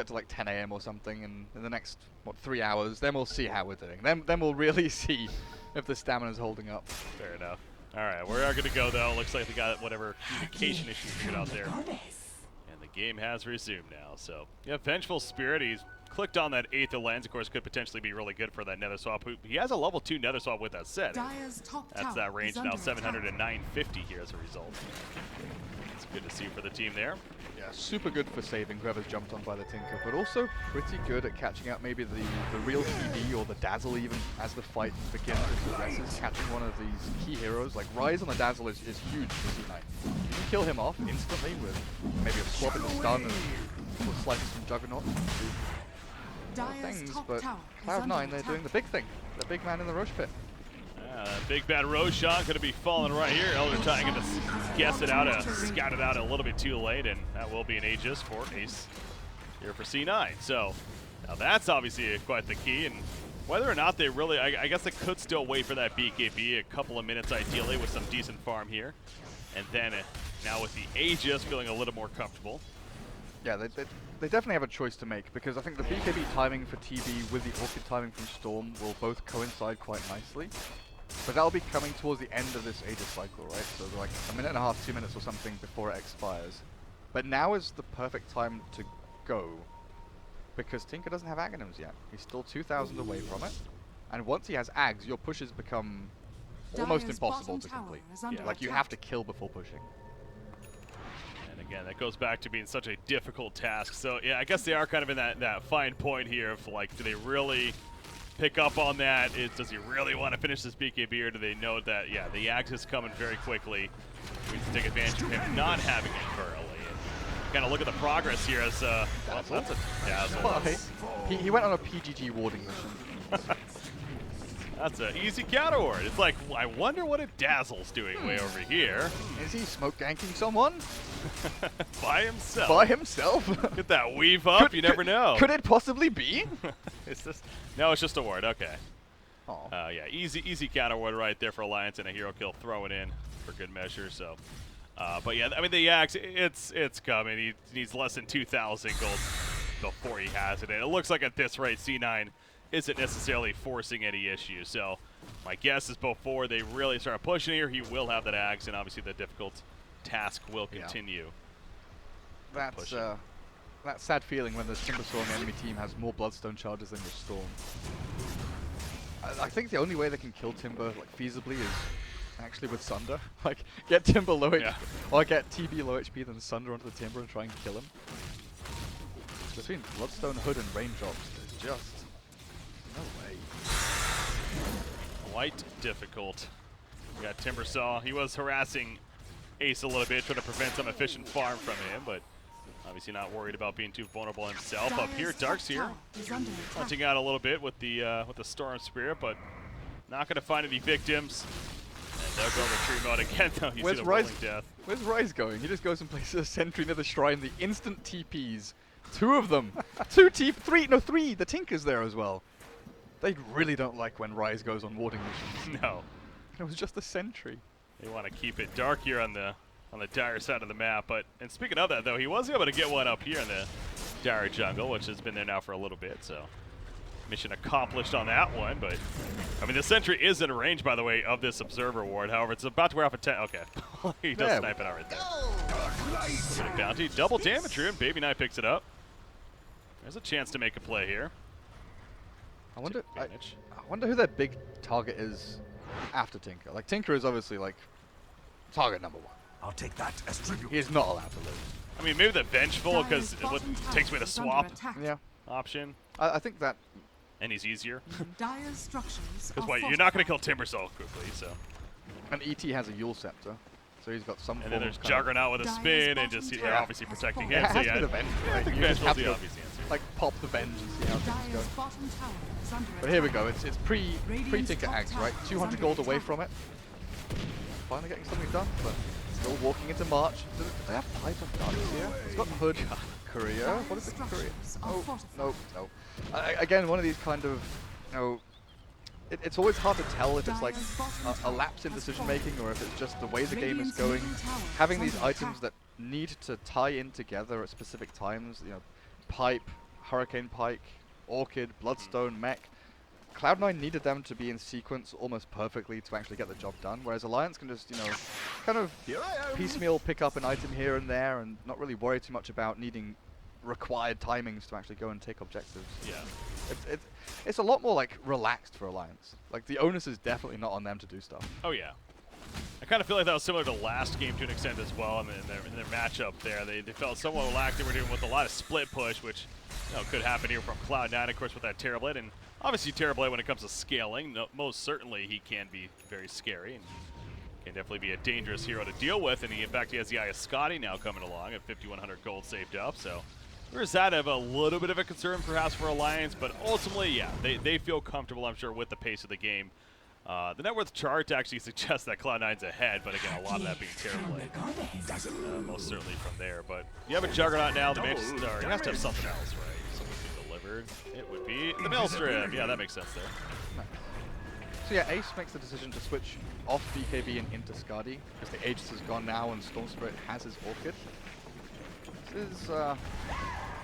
like 10 a.m. or something, and in the next 3 hours, then we'll see how we're doing. Then we'll really see if the stamina's holding up. Fair enough. All right, we are going to go though. Looks like we got whatever communication issues figured out there, and the game has resumed now. So yeah, Vengeful Spirit. He's clicked on that Aether Lens. Of course, could potentially be really good for that Nether Swap. He has a level 2 Nether Swap with that set. That's that range now, 700 and 950 here as a result. Good to see for the team there. Yeah, super good for saving whoever's jumped on by the Tinker, but also pretty good at catching out maybe the real TD or the Dazzle even as the fight begins and progresses. Catching one of these key heroes, like Rise on the Dazzle is huge for C9. You can kill him off instantly with maybe a swap in the stun and slices from Juggernaut. Things, but Cloud9, they're doing the big thing. The big man in the Roche pit. Big bad Roshan going to be falling right here. Elder Titan going to guess it out, scout it out a little bit too late, and that will be an Aegis for Ace here for C9. So now that's obviously quite the key, and whether or not they really, I guess they could still wait for that BKB a couple of minutes ideally with some decent farm here, and then now with the Aegis feeling a little more comfortable. Yeah, they definitely have a choice to make, because I think the BKB timing for TB with the Orchid timing from Storm will both coincide quite nicely. But that'll be coming towards the end of this Aegis cycle, right? So like a minute and a half, 2 minutes or something before it expires. But now is the perfect time to go, because Tinker doesn't have Aghanims yet. He's still 2,000 away from it. And once he has Ags, your pushes become almost impossible to complete. Yeah, like you have to kill before pushing. And again, that goes back to being such a difficult task. So yeah, I guess they are kind of in that fine point here of like, do they really pick up on that? Does he really want to finish this BKB, or do they know that, yeah, the Axe is coming very quickly? We need to take advantage of him not having it currently. And kind of look at the progress here as, well, that's a Dazzle. He went on a PGG warding mission. That's an easy counter ward. It's like, I wonder what a Dazzle's doing way over here. Is he smoke ganking someone? By himself. By himself? Get that weave up, you never know. Could it possibly be? Is this? No, it's just a ward, okay. Oh. Yeah, easy counter ward right there for Alliance and a hero kill. Throw it in for good measure, so. But yeah, I mean, the Axe, it's coming. He needs less than 2,000 gold before he has it. And it looks like at this rate, C9 isn't necessarily forcing any issue. So my guess is before they really start pushing here, he will have that Axe, and obviously the difficult task will continue. Yeah. That's that sad feeling when the Timberstorm enemy team has more Bloodstone charges than your Storm. I think the only way they can kill Timber like feasibly is actually with Sunder. Like get Timber low HP, or get TB low HP, then Sunder onto the Timber and try and kill him. Between Bloodstone, Hood, and Raindrops, there's just no way. Quite difficult. We got Timbersaw. He was harassing Ace a little bit, trying to prevent some efficient farm from him, but obviously not worried about being too vulnerable himself. Up here, Dark's here, hunting out a little bit with the Storm Spirit, but not going to find any victims. And they'll go retreat mode again, though. You see the rolling death. Where's Rise going? He just goes and places a sentry near the shrine. The instant TPs. 2 of them. 3. The Tinker's there as well. They really don't like when Rise goes on warding missions. No. It was just a sentry. They want to keep it dark here on the dire side of the map. But and speaking of that, though, he was able to get one up here in the dire jungle, which has been there now for a little bit. So mission accomplished on that one. But I mean, the sentry is in range, by the way, of this observer ward. However, it's about to wear off a 10. Okay, he does snipe it out right there. Bounty, double damage room. Baby Knight picks it up. There's a chance to make a play here. I wonder who their big target is after Tinker. Like, Tinker is obviously, like, target #1. I'll take that as tribute. He is not allowed to lose. I mean, maybe the Vengeful, because it takes away the swap option. I think that... And he's easier. Because Because you're not going to kill Timbersaw quickly, so. And ET has a Yule Scepter, so he's got some. And then there's Juggernaut with a spin, and just obviously protecting him. It so has yeah, to be the Venge. I think Venge was the obvious answer. Like pop the Venge and see how things go. But here we go. It's pre-Tinker Axe, right? 200 gold away from it. Finally getting something done, but still walking into March. Do they have Pipe of Darks here? It's got Hood. Courier? What is it? Courier? Oh, no. Again, one of these kind of, it's always hard to tell if it's like a lapse in decision making or if it's just the way the game is going. Having these items that need to tie in together at specific times, Pipe, Hurricane Pike, Orchid, Bloodstone, Mech. Cloud9 needed them to be in sequence almost perfectly to actually get the job done, whereas Alliance can just, kind of piecemeal pick up an item here and there and not really worry too much about needing required timings to actually go and take objectives. Yeah. It's a lot more, like, relaxed for Alliance. Like, the onus is definitely not on them to do stuff. Oh, yeah. I kind of feel like that was similar to last game to an extent as well in their matchup there. They felt somewhat relaxed. They were dealing with a lot of split push, which could happen here from Cloud9, of course, with that Terrorblade. And obviously Terrorblade, when it comes to scaling, most certainly he can be very scary and can definitely be a dangerous hero to deal with. And in fact, he has the Eye of Scotty now coming along at 5,100 gold saved up. So there's that of a little bit of a concern perhaps for Alliance, but ultimately, yeah, they feel comfortable, I'm sure, with the pace of the game. The net worth chart actually suggests that Cloud9's ahead, but again, a lot of that being Terrorblade. Most certainly from there. But you have a Juggernaut now, the Mage Star. You have to have something else, right? Something to be delivered. It would be the Maelstrom. Yeah, that makes sense there. Nice. So yeah, Ace makes the decision to switch off BKB and into Skadi, because the Aegis is gone now and Storm Spirit has his Orchid. This is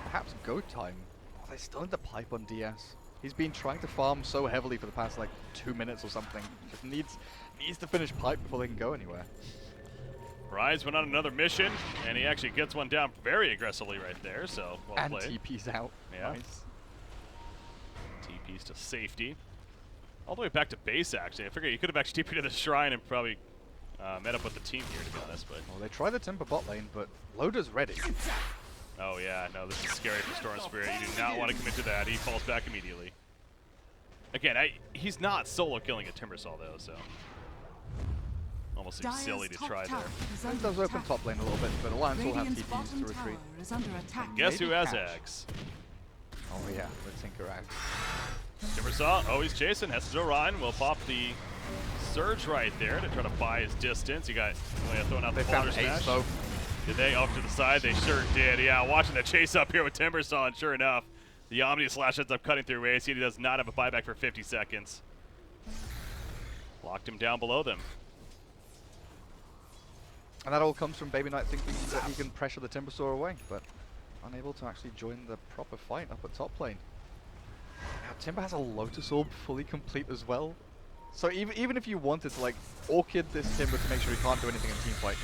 perhaps go time. Oh, they still need the Pipe on DS. He's been trying to farm so heavily for the past like 2 minutes or something. Just needs to finish Pipe before they can go anywhere. Rise went on another mission, and he actually gets one down very aggressively right there, so well played. And TP's out. Yeah. Nice. TP's to safety. All the way back to base, actually. I figured you could have actually TP'd to the shrine and probably met up with the team here, to be honest. But well, they try the Timber bot lane, but Loda's ready. Oh yeah, no, this is scary for Storm Spirit. You do not want to commit to that. He falls back immediately. Again, he's not solo killing a Timbersaw though, so almost seems silly to try there. It does open top lane a little bit, but Alliance will have TPs to retreat. And guess who has Axe? Oh yeah, the Tinker Axe. Timbersaw, oh, he's chasing. Has to go Ryan. Will pop the surge right there to try to buy his distance. You got throwing out the boulder smash. So Did they off to the side? They sure did. Yeah, watching the chase up here with Timbersaw, and sure enough, the Omni Slash ends up cutting through Ace. He does not have a buyback for 50 seconds. Locked him down below them. And that all comes from Baby Knight thinking that he can pressure the Timbersaw away, but unable to actually join the proper fight up at top lane. Now, Timber has a Lotus Orb fully complete as well. So even if you wanted to like Orchid this Timber to make sure he can't do anything in team fight,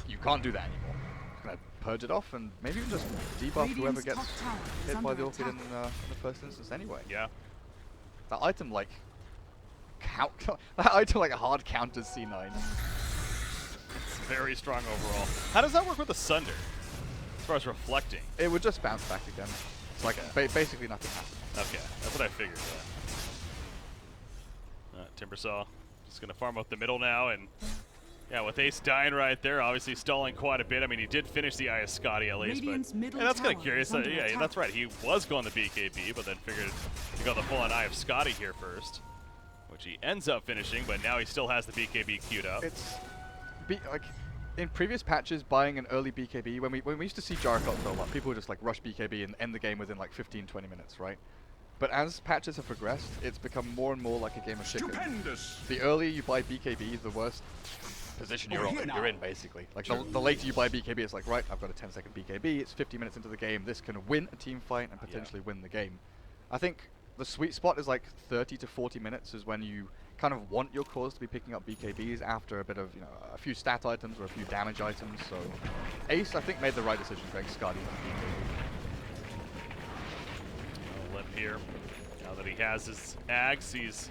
you can't do that anymore. You're gonna purge it off and maybe even just debuff whoever gets hit by the Orchid in the first instance anyway. Yeah. That item like that item like hard counters C9. It's very strong overall. How does that work with the Sunder? As far as reflecting? It would just bounce back again. It's like basically nothing happened. Okay, that's what I figured. Timbersaw just going to farm up the middle now, and yeah, with Ace dying right there, obviously stalling quite a bit. I mean, he did finish the Iascati at least, but yeah, that's kind of curious. Yeah, that's right. He was going the BKB, but then figured to go the full-on Iascati here first, which he ends up finishing, but now he still has the BKB queued up. It's like in previous patches, buying an early BKB, when we used to see Jarkot go up, people would just like rush BKB and end the game within like 15-20 minutes, right? But as patches have progressed, it's become more and more like a game of chicken. Stupendous. The earlier you buy BKB, the worse position you're in, basically. Like the later you buy BKB, it's like, right, I've got a 10-second BKB, it's 50 minutes into the game, this can win a team fight and potentially win the game. I think the sweet spot is like 30 to 40 minutes is when you kind of want your cores to be picking up BKBs after a bit of, a few stat items or a few damage items. So Ace, I think, made the right decision going Scotty on BKB. Here. Now that he has his Ags, he's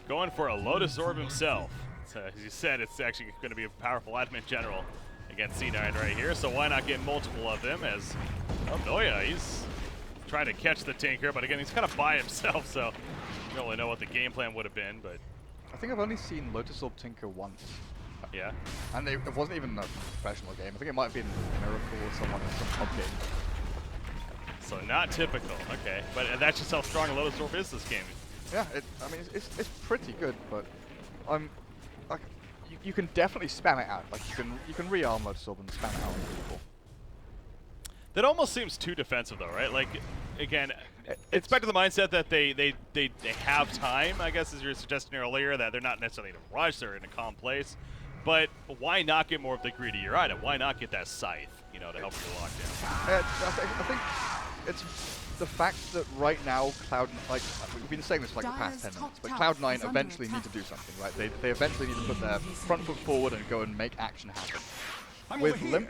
going for a Lotus Orb himself. As you said, it's actually going to be a powerful item in general against C9 right here, so why not get multiple of them as Noya, he's trying to catch the Tinker, but again, he's kind of by himself, so you don't really know what the game plan would have been, but... I think I've only seen Lotus Orb Tinker once. Yeah? And it wasn't even a professional game. I think it might have been Miracle or someone in some pub game. So not typical, okay. But that's just how strong Lotus Orb is this game. Yeah, I mean, it's pretty good, but like, you can definitely spam it out. Like you can rearm Lotus Orb and spam it out on people. That almost seems too defensive, though, right? Like, again, it's back to the mindset that they have time, I guess, as you were suggesting earlier, that they're not necessarily in a rush, they're in a calm place. But why not get more of the greedier item? Why not get that Scythe, to help you lock down? I think it's the fact that right now we've been saying this for like the past 10 minutes, but Cloud9 eventually need to do something, right? They eventually need to put their front foot forward and go and make action happen. With Limp,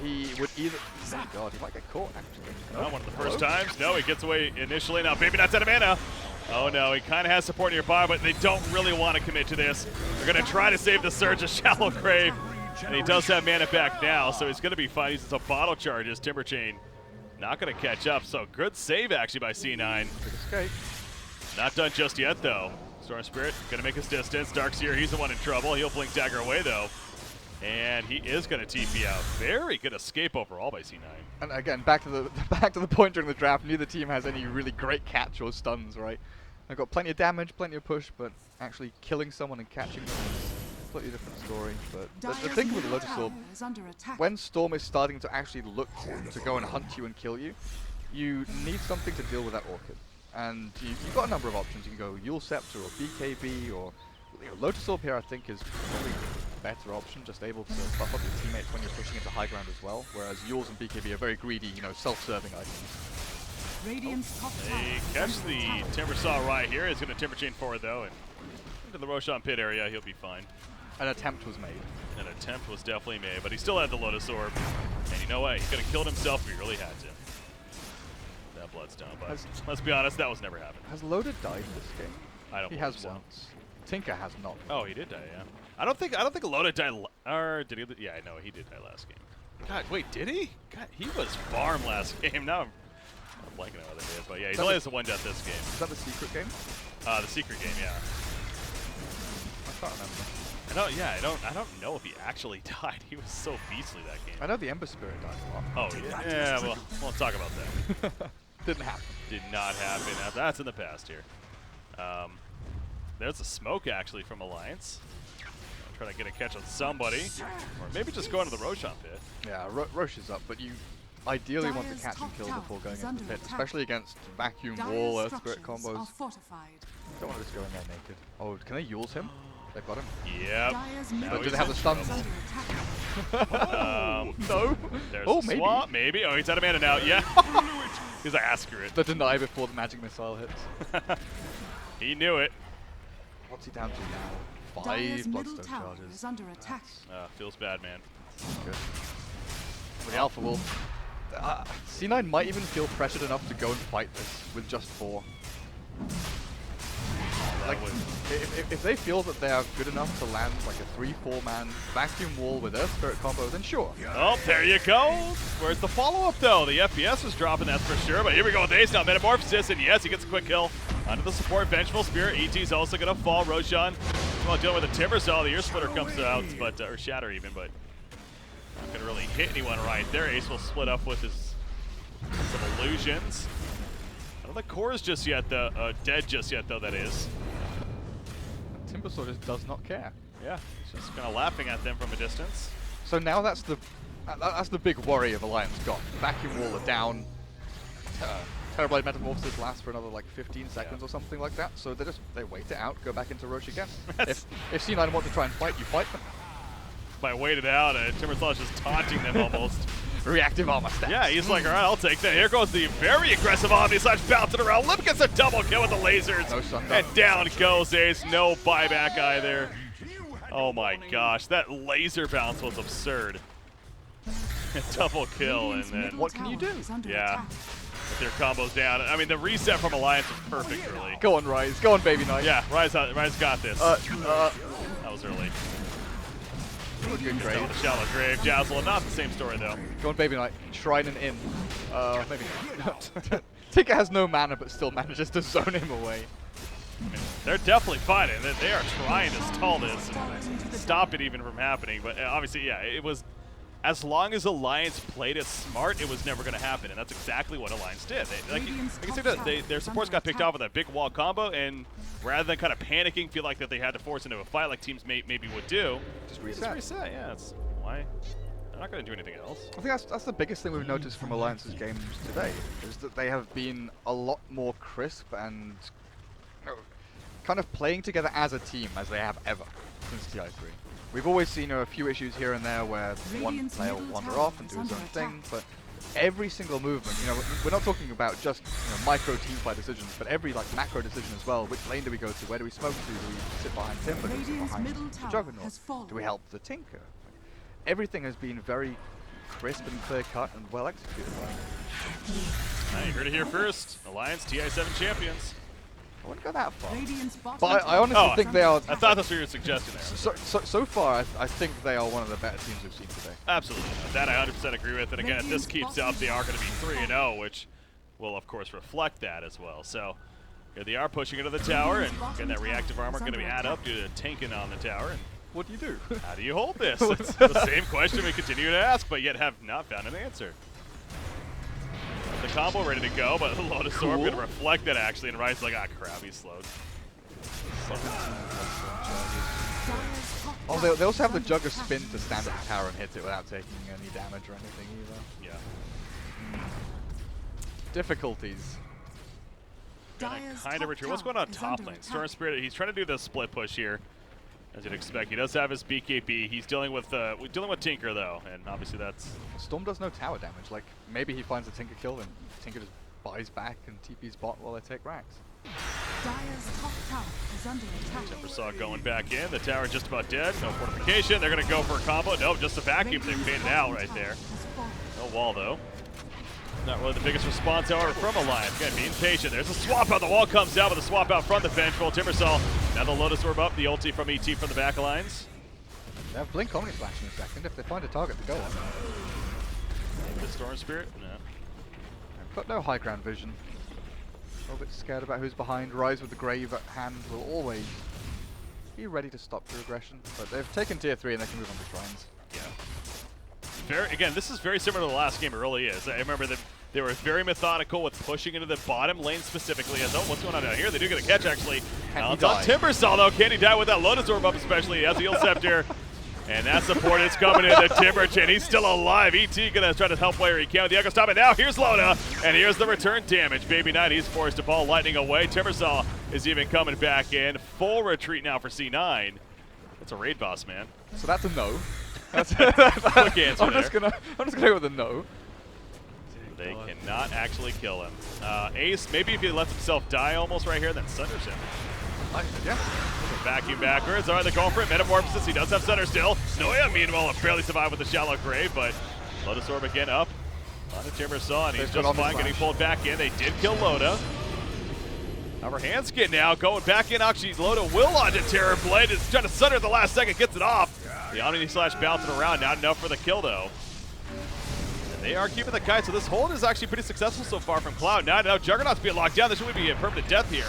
he would either... Oh god, he might get caught, actually. Not one of the first times. No, he gets away initially. Now, Baby Knight's out of mana. Oh no, he kind of has support nearby, but they don't really want to commit to this. They're going to try to save the Surge of Shallow Grave, and he does have mana back now, so he's going to be fine. He's some bottle charges. Timber Chain not going to catch up, so good save actually by C9. Good escape. Not done just yet, though. Storm Spirit going to make his distance. Darkseer, he's the one in trouble. He'll Blink Dagger away, though. And he is going to TP out. Very good escape overall by C9. And again, back to the point during the draft, neither team has any really great catch or stuns, right? They've got plenty of damage, plenty of push, but actually killing someone and catching them is a completely different story. But the thing with Lotus Orb, when Storm is starting to actually look to go and hunt you and kill you, you need something to deal with that Orchid. And you've got a number of options. You can go Yule Scepter or BKB or... Lotus Orb here, I think, is probably a better option, just able to buff up your teammates when you're pushing into high ground as well, whereas Yules and BKB are very greedy, self-serving items. They catch the Timbersaw right here. He's going to Timber Chain forward, though, and into the Roshan pit area. He'll be fine. An attempt was made. An attempt was definitely made, but he still had the Lotus Orb. And you know what? He could have killed himself if he really had to. That blood's down, but let's be honest, that was never happening. Has Loda died this game? I don't He has once. Tinker has not. Oh, he did die, yeah. I don't think Loda died, or did he? Yeah, no, he did die last game. God, wait, did he? God, he was farm last game. Now I'm blanking on what they did, but yeah, he's only has the one death this game. Is that the secret game? The secret game, yeah. I can't remember. I don't know if he actually died. He was so beastly that game. I know the Ember Spirit died a lot. Oh, yeah, well, we'll talk about that. Didn't happen. Did not happen. That's in the past here. There's a smoke actually from Alliance. I'll try to get a catch on somebody, or maybe just go into the Roshan pit. Yeah, Rosh is up, but you ideally want to catch and kill before going into the pit, especially against vacuum wall Earth Spirit combos. Don't want to just go in there naked. Oh, can they use him? They've got him. Yep. But do they have the stuns? No. There's a swap, maybe. Oh, he's out of mana now. Yeah. He's like, screw it. The deny before the magic missile hits. He knew it. What's he down to now? 5 Bloodstone charges. Under attack. Feels bad, man. Good. For the Alpha Wolf. C9 might even feel pressured enough to go and fight this with just 4. Like, if they feel that they are good enough to land like a 3-4 man vacuum wall with Earth Spirit combo, then sure. Oh, there you go. Where's the follow-up though? The FPS is dropping, that's for sure. But here we go with Ace now, Metamorphosis, and yes, he gets a quick kill onto the support. Vengeful Spirit. ET's also gonna fall. Roshan, while dealing with the Timber Saw, the Ear Splitter comes out, but or Shatter even, but not gonna really hit anyone right there. Ace will split up with his some illusions. I don't think Core is just yet though, dead just yet though. That is. Timbersaw just does not care. Yeah, he's just kind of laughing at them from a distance. So now that's the big worry of Alliance got. Vacuum wall are down. Terrorblade Metamorphosis lasts for another like 15 seconds or something like that. So they wait it out, go back into Roche again. if C9 want to try and fight, you fight them. By wait it out, Timbersaw is just taunting them almost. Reactive armor stats. Yeah, he's like, all right, I'll take that. Here goes the very aggressive Omni Slash bouncing around. Lip gets a double kill with the lasers. No sun and down goes Ace. No buyback either. Oh my gosh, that laser bounce was absurd. Double kill, and then what can you do? Yeah, with their combos down. I mean, the reset from Alliance was perfect, really. Go on, Rise. Go on, Baby Knight. Yeah, Rise got this. That was early. Good grave. Shallow grave, Jazzle, not the same story though. Go on, Baby Knight. Shrine and in. Maybe not. Tinker has no mana, but still manages to zone him away. I mean, they're definitely fighting. They are trying to stall this and stop it even from happening. But obviously, yeah, it was. As long as Alliance played it smart, it was never going to happen, and that's exactly what Alliance did. Their supports got picked off with that big wall combo, and rather than kind of panicking, feel like that they had to force into a fight like teams maybe would do, just reset. Yeah, that's why they're not going to do anything else. I think that's the biggest thing we've noticed from Alliance's games today, is that they have been a lot more crisp and kind of playing together as a team as they have ever since TI3. We've always seen a few issues here and there where one player will wander off and do his own thing, but every single movement, we're not talking about just micro teamfight decisions, but every like macro decision as well. Which lane do we go to? Where do we smoke to? Do we sit behind Timber? Do we sit behind the Juggernaut? Do we help the Tinker? Everything has been very crisp and clear cut and well executed. You heard it here first. Alliance TI7 champions. I wouldn't go that far. But I honestly think they are. I thought that's what you were suggesting there. So far, I think they are one of the better teams we've seen today. Absolutely. That I 100% agree with. And again, if this keeps up, they are going to be 3-0, which will, of course, reflect that as well. So here they are pushing into the tower, and again, that reactive armor going to be add up due to tanking on the tower. And what do you do? How do you hold this? It's the same question we continue to ask, but yet have not found an answer. The combo ready to go, but Lotus Orb going to reflect that actually, and Rise like, crap, he's slowed. Oh, they also have the Jugger spin to stand at the tower and hit it without taking any damage or anything either. Yeah. Difficulties. Kind of retreat. What's going on top lane? Storm Spirit, he's trying to do the split push here, as you'd expect. He does have his BKB. He's dealing with Tinker though, and obviously that's. Storm does no tower damage. Like maybe he finds a Tinker kill and Tinker just buys back and TP's bot while they take racks. Dire's top tower is under attack. Timbersaw going back in. The tower just about dead. No fortification. They're going to go for a combo. No, just a vacuum. They made it out right there. No wall though. Not really the biggest response, however, from Alliance. Again, being patient. There's a swap out. The wall comes out with a swap out front. The Vengeful Timbersaw. Now the Lotus Orb up. The ulti from ET from the back lines. They have Blink Omni Flash in a second if they find a target to go on. Maybe the Storm Spirit? No. I've got no high ground vision. A little bit scared about who's behind. Rise with the Grave at hand will always be ready to stop the aggression. But they've taken tier 3 and they can move on to Shrines. Yeah. Again, this is very similar to the last game. It really is. I remember that They were very methodical with pushing into the bottom lane specifically. As, oh, what's going on down here? They do get a catch, actually. Now it's on Timbersaw, though. Can he die with that Lotus Orb up, especially? He has the Heal Scepter. And that support is coming in to Timberchin. He's still alive. ET gonna try to help where he can with the Echo Stop. And now here's Loda. And here's the return damage. Baby Knight, he's forced to ball lightning away. Timbersaw is even coming back in. Full retreat now for C9. That's a raid boss, man. So that's a no. That's quick answer I'm just gonna go with a no. They cannot actually kill him. Ace, maybe if he lets himself die almost right here, then Sunders him. Yeah. Vacuum backwards. All right, they're going for it. Metamorphosis. He does have Sunder still. Noya, meanwhile, barely survived with the Shallow Grave, but Lotus Orb again up on the Timbersaw, and he's just fine getting pulled back in. They did kill Loda. Our Handskin now going back in. Actually, Loda will onto Terror Blade. Is trying to Sunder at the last second. Gets it off. The Omni Slash bouncing around. Not enough for the kill, though. And they are keeping the kite, so this hold is actually pretty successful so far from Cloud9. Now Juggernaut's being locked down. This would be a permanent death here.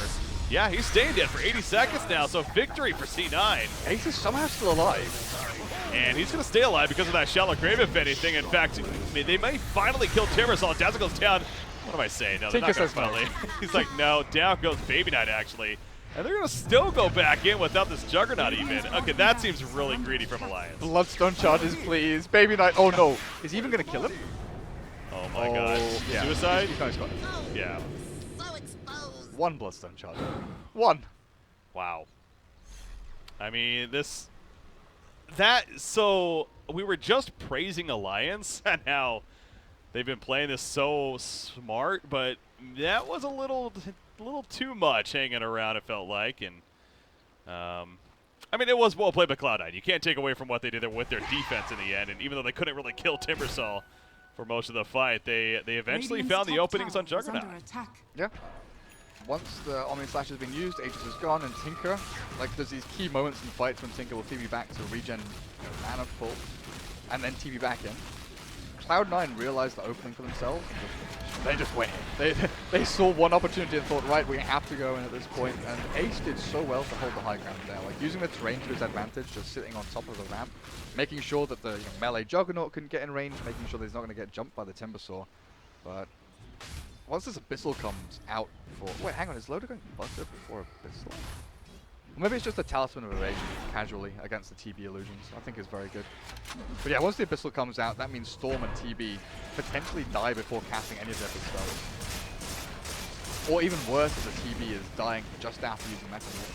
Yeah, he's staying dead for 80 seconds now, so victory for C9. Ace is somehow still alive. And he's going to stay alive because of that Shallow Grave, if anything. In fact, they may finally kill Timbersaw. Dazzle goes down. What am I saying? No, they're not going to finally. He's like, no, down goes Baby Knight, actually. And they're going to still go back in without this Juggernaut even. Okay, that seems really greedy from Alliance. Bloodstone charges, please. Baby Knight. Oh, no. Is he even going to kill him? Oh, my God. Yeah. Suicide? He's got it. Yeah. One Bloodstone charge. One. Wow. I mean, so we were just praising Alliance and how they've been playing this so smart, but that was a little too much hanging around, it felt like. And I mean, it was well played by Cloud9. You can't take away from what they did there with their defense in the end. And even though they couldn't really kill Timbersaw for most of the fight, they eventually found the openings on Juggernaut. Yeah. Once the Omni Slash has been used, Aegis is gone, and Tinker, like, there's these key moments in fights when Tinker will TV back to regen mana full, and then TV back in. Cloud9 realized the opening for themselves. They just went in. They saw one opportunity and thought, right, we have to go in at this point, and Ace did so well to hold the high ground there, like using the terrain to his advantage, just sitting on top of the ramp, making sure that the melee Juggernaut couldn't get in range, making sure that he's not going to get jumped by the Timbersaw. But once this Abyssal comes out for... Wait, hang on, is Loda going Buster before Abyssal? Or maybe it's just a Talisman of Evasion casually against the TB illusions. I think it's very good. But yeah, once the Abyssal comes out, that means Storm and TB potentially die before casting any of their big spells. Or even worse, if the TB is dying just after using Metamorphosis.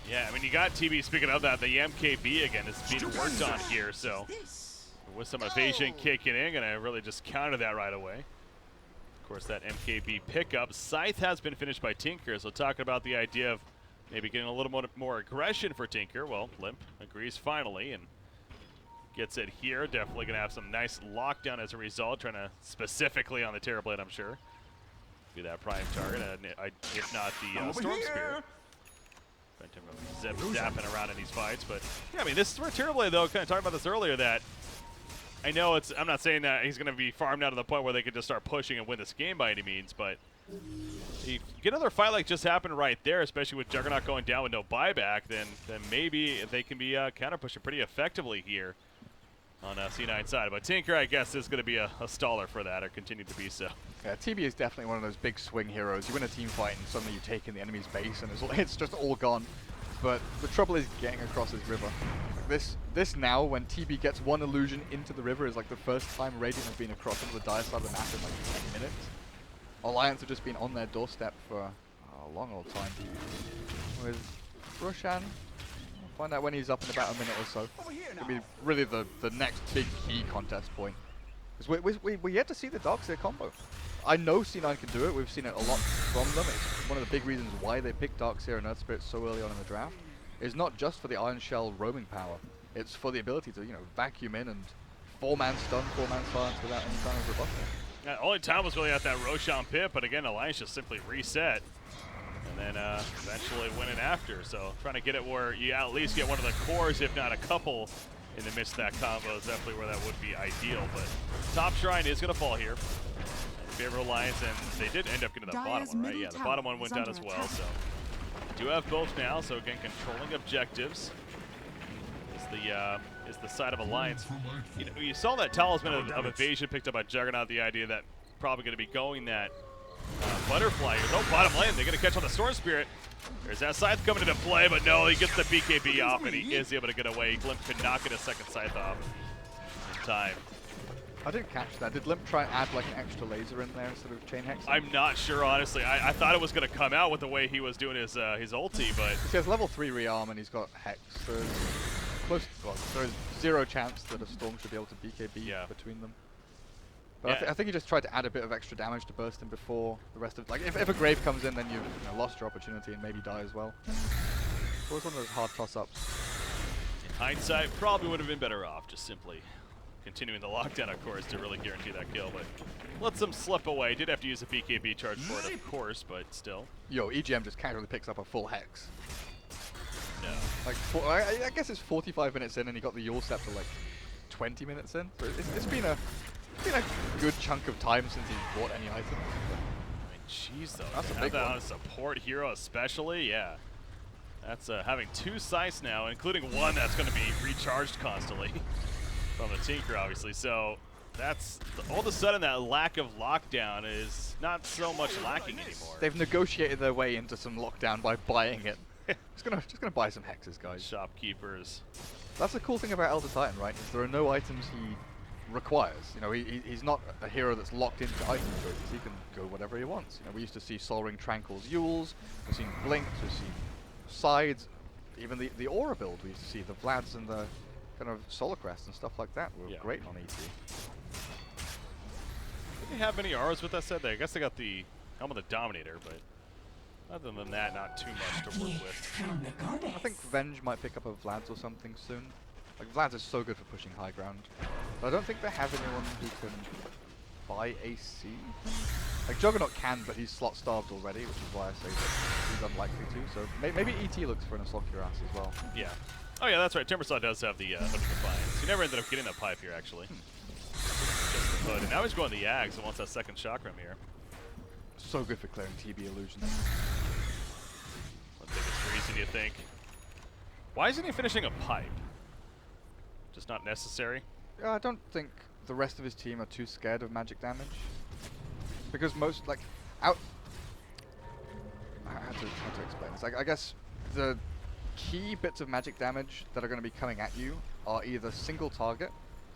Yeah, I mean, you got TB, speaking of that, the MKB again is being worked on here, so with some evasion kicking in, gonna really just counter that right away. Of course, that MKB pickup. Scythe has been finished by Tinker, so talking about the idea of maybe getting a little more aggression for Tinker. Well, Limp agrees finally and gets it here. Definitely gonna have some nice lockdown as a result, trying to specifically on the Terrorblade, I'm sure. Do that prime target, if not the Storm Spear. Zapping around in these fights, but yeah, I mean, this is where Terrorblade, though, kind of talked about this earlier, that I know I'm not saying that he's going to be farmed out to the point where they could just start pushing and win this game by any means, but you get another fight like just happened right there, especially with Juggernaut going down with no buyback, then maybe they can be counter pushing pretty effectively here on C9 side. But Tinker, I guess, is going to be a staller for that, or continue to be so. Yeah, TB is definitely one of those big swing heroes. You win a team fight and suddenly you take in the enemy's base and it's just all gone. But the trouble is getting across this river. This now, when TB gets one illusion into the river, is like the first time Radiant have been across into the dire side of the map in like 10 minutes. Alliance have just been on their doorstep for a long old time. With Roshan, we'll find out when he's up in about a minute or so. It'll be really the next big key contest point. Because we're yet to see the Darkseer combo. I know C9 can do it. We've seen it a lot from them. It's one of the big reasons why they picked Darkseer and Earth Spirit so early on in the draft. It's not just for the Iron Shell roaming power. It's for the ability to, vacuum in and 4-man stun, 4-man silence without any kind of rebuttal. Yeah, only time was really at that Roshan pit, but again, Alliance just simply reset. And then eventually winning after. So trying to get it where you at least get one of the cores, if not a couple, in the midst of that combo is definitely where that would be ideal. But top shrine is going to fall here. Favor Alliance, and they did end up getting the bottom one, right? Yeah, the bottom one went down as well, so do have both now, so again, controlling objectives. the side of Alliance. You know, you saw that talisman of evasion picked up by Juggernaut. The idea that probably going to be going that butterfly. Oh, bottom lane, they're going to catch on the Storm Spirit. There's that Scythe coming into play, but no, he gets the BKB off, and he is able to get away. Limp could not get a second Scythe off in time. I didn't catch that. Did Limp try and add like an extra laser in there instead of chain hex? I'm not sure, honestly. I thought it was going to come out with the way he was doing his ulti, but... He has level 3 rearm and he's got hex, so there's zero chance that a Storm should be able to BKB between them. But I think he just tried to add a bit of extra damage to burst him before the rest of... Like, if a Grave comes in, then you've lost your opportunity and maybe die as well. Always one of those hard toss-ups. In hindsight, probably would have been better off just simply continuing the lockdown, of course, to really guarantee that kill, but lets him slip away. Did have to use a BKB charge for it, of course, but still. Yo, EGM just casually picks up a full hex. No. Like, I guess it's 45 minutes in and he got the Yule Scepter like 20 minutes in. So it's been a good chunk of time since he's bought any item. I mean, jeez, though. That's a have big that one. on a support hero especially, yeah. That's having 2 Scythes now, including one that's going to be recharged constantly from the Tinker, obviously. So that's all of a sudden that lack of lockdown is not so much lacking anymore. They've negotiated their way into some lockdown by buying it. just gonna buy some hexes, guys. Shopkeepers. That's the cool thing about Elder Titan, right? Is there are no items he requires. You know, he's not a hero that's locked into item choices. He can go whatever he wants. You know, we used to see Sol Ring Tranquil's Yules, we've seen Blinks, we've seen Sides, even the Aura build. We used to see the Vlads and the kind of Solar Crest and stuff like that were great on ET. Did they have many auras with that said? I guess they got the Helm of the Dominator, but other than that, not too much to work with. I think Venge might pick up a Vlad's or something soon. Like, Vlad's is so good for pushing high ground. But I don't think they have anyone who can buy AC. Like, Juggernaut can, but he's slot starved already, which is why I say that he's unlikely to. So maybe ET looks for an Assault Cuirass as well. Yeah. Oh yeah, that's right. Timbersaw does have the Defiance. He never ended up getting that pipe here, actually. Just the hood. And now he's going to the Yags and wants that second Chakram here. So good for clearing TB illusions. What biggest reason you think? Why isn't he finishing a pipe? Just not necessary? I don't think the rest of his team are too scared of magic damage. Because most, like, how to explain this? I guess the key bits of magic damage that are going to be coming at you are either single target,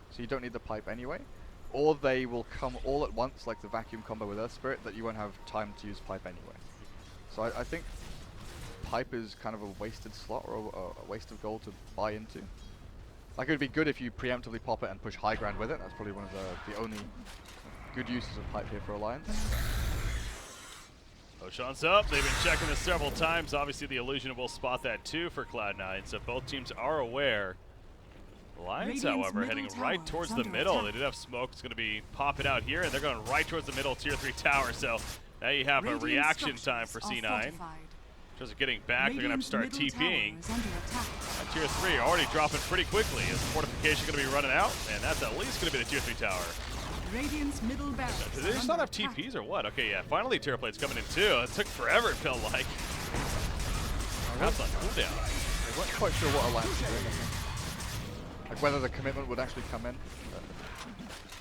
so you don't need the pipe anyway, or they will come all at once, like the vacuum combo with Earth Spirit, that you won't have time to use pipe anyway. So I think pipe is kind of a wasted slot or a waste of gold to buy into. Like, it would be good if you preemptively pop it and push high ground with it. That's probably one of the only good uses of pipe here for Alliance. Roshan's up. They've been checking this several times. Obviously, the Illusion will spot that too for Cloud9, so both teams are aware. Alliance, however, heading right towards the middle. They did have smoke. It's going to be popping out here, and they're going right towards the middle tier 3 tower. So now you have a reaction time for C9. Just getting back, they're going to have to start TPing. And tier 3 already dropping pretty quickly. Is the fortification going to be running out? And that's at least going to be the tier 3 tower. Radiant's middle barracks. Did they just not have TPs or what? Okay, yeah, finally tier plate's coming in too. It took forever, it felt like. That's on cooldown. I wasn't quite sure what Alliance is doing. Like, whether the commitment would actually come in.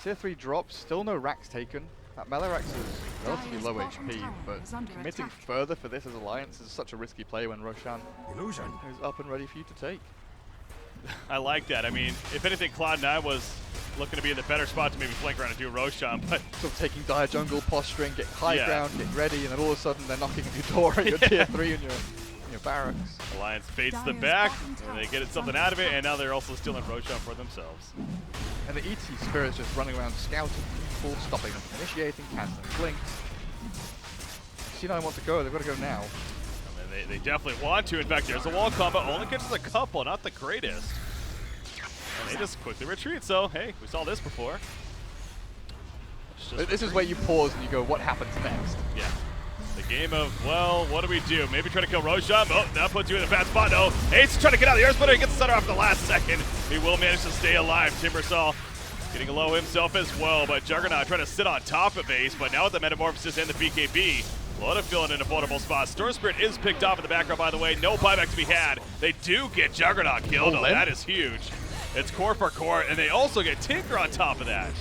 Tier 3 drops, still no racks taken. That Melirex is relatively low HP, but committing further for this as Alliance is such a risky play when Roshan is up and ready for you to take. I like that. I mean, if anything, Cloud9 was looking to be in the better spot to maybe flank around and do Roshan, but... Sort of taking dire jungle, posturing, getting high ground, getting ready, and then all of a sudden they're knocking at your door at your tier 3 in your barracks. Alliance baits them back, and they get something out of it, and now they're also stealing Roshan for themselves. And the ET Spirit's just running around scouting people, stopping them from initiating, cancelling blinks. C9 want to go, they've got to go now. I mean, they definitely want to. In fact, there's a wall combo, only catches a couple, not the greatest. And they just quickly retreat, so hey, we saw this before. This is where you pause and you go, what happens next? Yeah. The game of, well, what do we do? Maybe try to kill Roshan. Oh, that puts you in a bad spot. No, Ace trying to get out of the Earth Splitter. He gets the center off the last second. He will manage to stay alive. Timbersaw getting low himself as well, but Juggernaut trying to sit on top of Ace, but now with the Metamorphosis and the BKB, Loda feeling in a vulnerable spot. Storm Spirit is picked off in the background, by the way. No buyback to be had. They do get Juggernaut killed. Oh, that is huge. It's core for core, and they also get Tinker on top of that.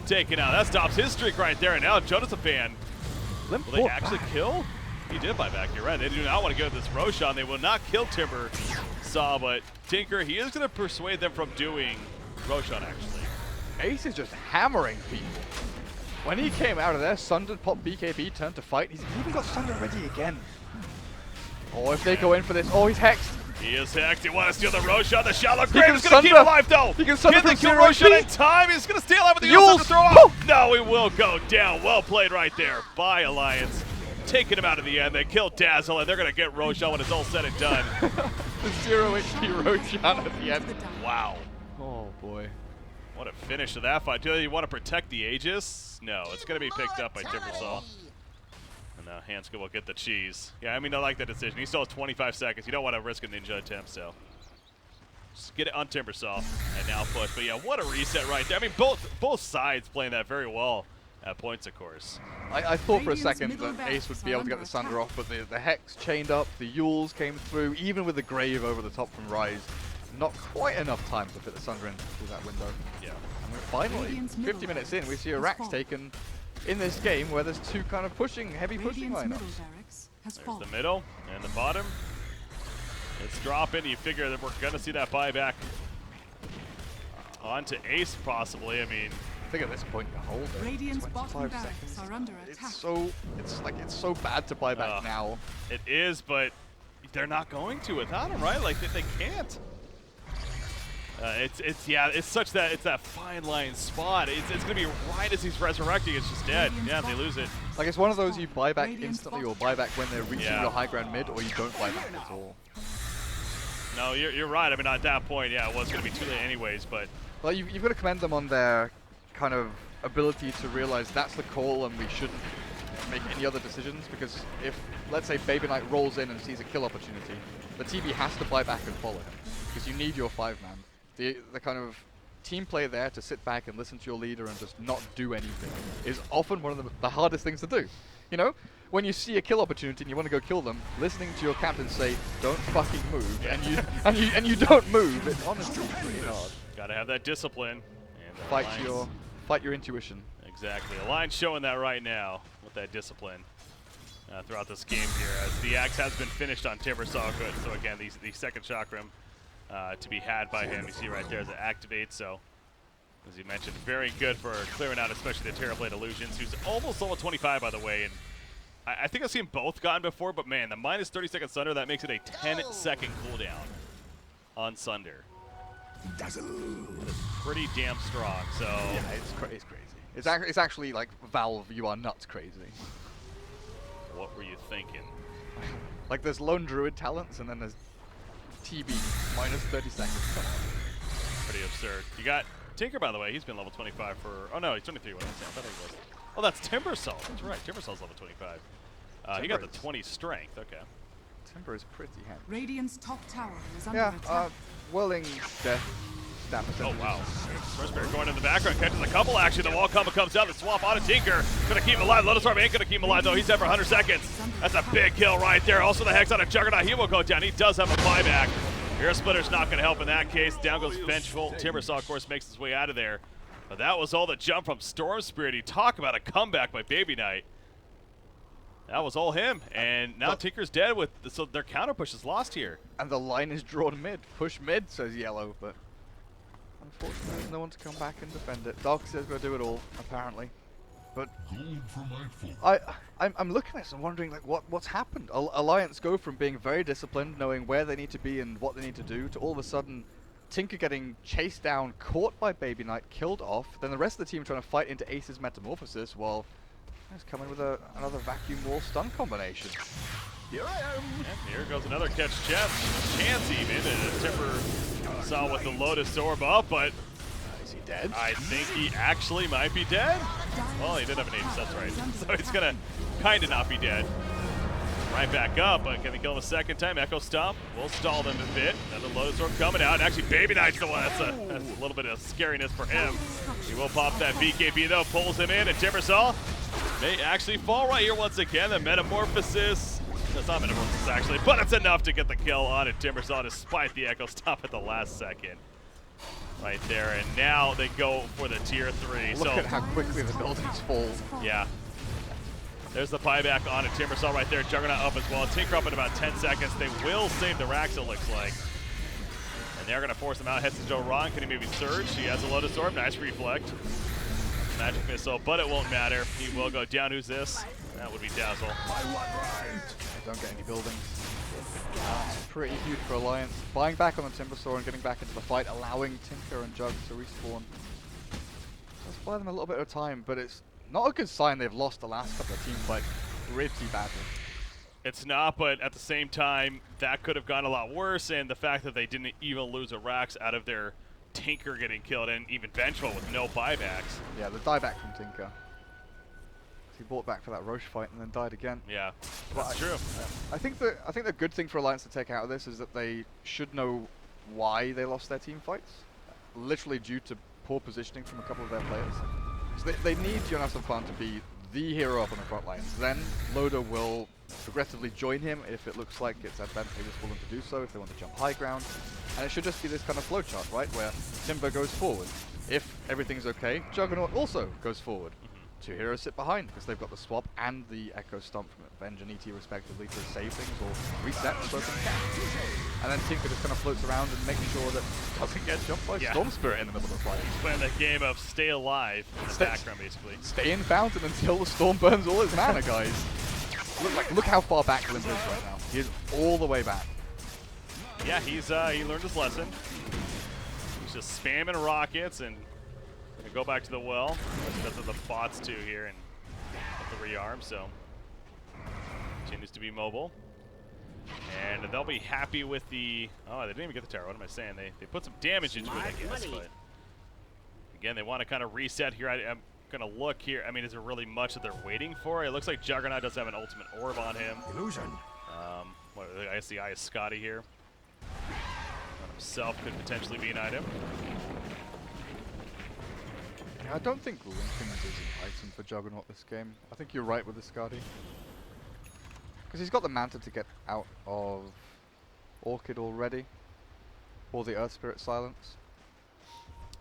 Taken out. That stops his streak right there, and now Jonathan, will they actually kill? He did buy back, you're right. They do not want to go to this Roshan. They will not kill Timber Saw, but Tinker, he is going to persuade them from doing Roshan, actually. Ace is just hammering people. When he came out of there, Sundered popped BKB, turned to fight. He's even got Sundered ready again. Oh, if they go in for this. Oh, he's hexed. He is hexed. He wants to steal the Roshan. The shallow grave is going to keep Sunder. alive, though. He can Sunder Can they from kill 0 Roshan HP? in time? He's going to stay alive with the Yules. to throw out. No, he will go down. Well played right there by Alliance. Taking him out of the end. They kill Dazzle, and they're going to get Roshan when it's all said and done. The 0 HP Roshan at the end. Wow. Oh, boy. What a finish to that fight. Do you want to protect the Aegis? No, it's going to be picked up by Timbersaw. And now Hanska will get the cheese. Yeah, I mean, I like that decision. He still has 25 seconds. You don't want to risk a ninja attempt, so. Just get it on Timbersaw and now push. But yeah, what a reset right there. I mean, both sides playing that very well at points, of course. I thought for a second that Ace would be able to get the Sunder off, but the Hex chained up, the Yules came through, even with the Grave over the top from Rise. Not quite enough time to fit the Sunder in through that window. Yeah. And we're finally, 50 minutes in, we see a Rax taken in this game where there's two kind of heavy pushing lineups. There's the middle and the bottom. It's dropping. You figure that we're going to see that buyback onto Ace possibly. I mean, I think at this point you hold it. Radiant's 25 bottom barracks seconds. are under attack. It's so bad to buy back now. It is, but they're not going to without him, right? Like they can't. It's that fine line spot. It's gonna be right as he's resurrecting. It's just dead. Yeah, they lose it. Like it's one of those you buy back instantly or buy back when they're reaching your high ground mid, or you don't buy back at all. No, you're right. I mean, at that point, yeah, it was gonna be too late anyways. But well, you've got to commend them on their kind of ability to realize that's the call and we shouldn't make any other decisions, because if, let's say, Baby Knight rolls in and sees a kill opportunity, the TB has to buy back and follow him, because you need your 5-man. The kind of team play there to sit back and listen to your leader and just not do anything is often one of the hardest things to do. You know, when you see a kill opportunity and you want to go kill them, listening to your captain say, "Don't fucking move," and you don't move. It's honestly pretty hard. Got to have that discipline and fight your intuition. Exactly. Alliance showing that right now with that discipline throughout this game here, as the axe has been finished on Timbersaw. Good. So again, the second chakram to be had by him. You see right there as it activates. So, as you mentioned, very good for clearing out, especially the Terrorblade Illusions, who's almost level 25, by the way. And I think I've seen both gotten before, but man, the minus 30-second Sunder, that makes it a 10-second cooldown on Sunder. That's pretty damn strong. So yeah, it's crazy. It's actually like Valve, you are nuts crazy. What were you thinking? Like there's lone druid talents, and then there's TB minus 30 seconds. Come on. Pretty absurd. You got Tinker, by the way. He's been level 25 for. Oh no, he's 23. What I thought he was. Oh, that's Timbersaw. That's right. Timbersaw's level 25. He got the 20 strength. Okay. Timber is pretty handy. Radiant's top tower is under attack. Whirling death. Oh wow. Firstberry going in the background, catches a couple action. The wall combo comes out. The swap on a Tinker. Gonna keep him alive. Lotus Orb ain't gonna keep him alive though. He's dead for 100 seconds. That's a big kill right there. Also the Hex on a Juggernaut. He will go down. He does have a buyback. Air Splitter's not gonna help in that case. Down goes Vengeful. Timbersaw, of course, makes his way out of there. But that was all the jump from Storm Spirit. You talk about a comeback by Baby Knight. That was all him, and now Tinker's dead. So their counter push is lost here. And the line is drawn mid. Push mid, says Yellow, but unfortunately there's no one to come back and defend it. Darkseid's going to do it all, apparently. But I'm looking at this and wondering like what's happened. Alliance go from being very disciplined, knowing where they need to be and what they need to do, to all of a sudden Tinker getting chased down, caught by Baby Knight, killed off. Then the rest of the team trying to fight into Ace's Metamorphosis while he's coming with another vacuum wall stun combination. Here I am. And here goes another catch chance even. And Timbersaw with the Lotus Orb up, but is he dead? I think he actually might be dead. Well, he did have an ace, that's right. So he's gonna kind of not be dead. Right back up, but can they kill him a second time? Echo Stomp will stall them a bit. Another Lotus Orb coming out. And actually, Baby Knight's the one. That's a little bit of scariness for him. He will pop that BKB though, pulls him in, and Timbersaw may actually fall right here once again. The Metamorphosis. That's not Metamorphosis actually, but it's enough to get the kill on it. Timbersaw despite the Echo Stop at the last second. Right there, and now they go for the tier 3. Look at how quickly the buildings fall. Yeah. There's the buyback on a Timbersaw right there. Juggernaut up as well. Tinker up in about 10 seconds. They will save the racks, it looks like. And they're going to force him out. Heads to Joe Ron. Can he maybe surge? He has a Lotus Orb. Nice reflect. Magic Missile, but it won't matter. He will go down. Who's this? That would be Dazzle. They don't get any buildings. That's pretty huge for Alliance. Buying back on the Timbersaw and getting back into the fight, allowing Tinker and Jug to respawn. Let's buy them a little bit of time, but it's not a good sign they've lost the last couple of team fights pretty badly. It's not, but at the same time, that could have gone a lot worse, and the fact that they didn't even lose a Rax out of their Tinker getting killed, and even Vengeful with no buybacks. Yeah, the dieback from Tinker. He bought back for that Roche fight and then died again. Yeah, that's true. I think the good thing for Alliance to take out of this is that they should know why they lost their team fights. Literally due to poor positioning from a couple of their players. So they need Jonas and Fan to be the hero up on the front lines. Then Loda will progressively join him if it looks like it's advantageous for them to do so, if they want to jump high ground. And it should just be this kind of flowchart, right, where Timber goes forward. If everything's okay, Juggernaut also goes forward. Two heroes sit behind because they've got the swap and the Echo Stomp from Venge and ET respectively to save things or reset so they can. And then Tinker just kind of floats around and makes sure that it doesn't get jumped by Storm Spirit in the middle of the fight. Playing that game of stay alive in the background, basically. Stay in fountain until the Storm burns all its mana, guys. Look how far back Limp is right now. He is all the way back. Yeah, he learned his lesson. He's just spamming rockets and gonna go back to the well. That's what the bots do here and the rearm, so continues to be mobile. And they'll be happy with the they didn't even get the tower. What am I saying? They put some damage into it, I guess, but again they want to kind of reset here. I'm gonna look here. I mean, is there really much that they're waiting for? It looks like Juggernaut does have an ultimate orb on him. Illusion. I guess the Eye of Scotty here. Himself could potentially be an item. I don't think Lincoln is an item for Juggernaut this game. I think you're right with the Scotty. Because he's got the Manta to get out of Orchid already. Or the Earth Spirit Silence.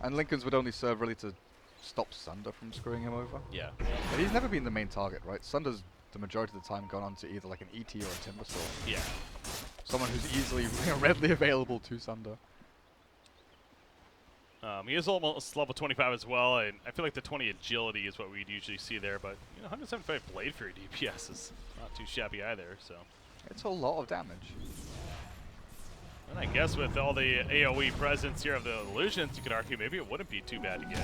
And Lincoln's would only serve really to stop Sunder from screwing him over. Yeah. But he's never been the main target, right? Sunder's the majority of the time gone on to either like an ET or a Timbersaw. Yeah. Someone who's easily, readily available to Sunder. He is almost level 25 as well, and I feel like the 20 agility is what we'd usually see there, but 175 Blade Fury DPS is not too shabby either, so. It's a lot of damage. And I guess with all the AoE presence here of the illusions, you could argue maybe it wouldn't be too bad to get.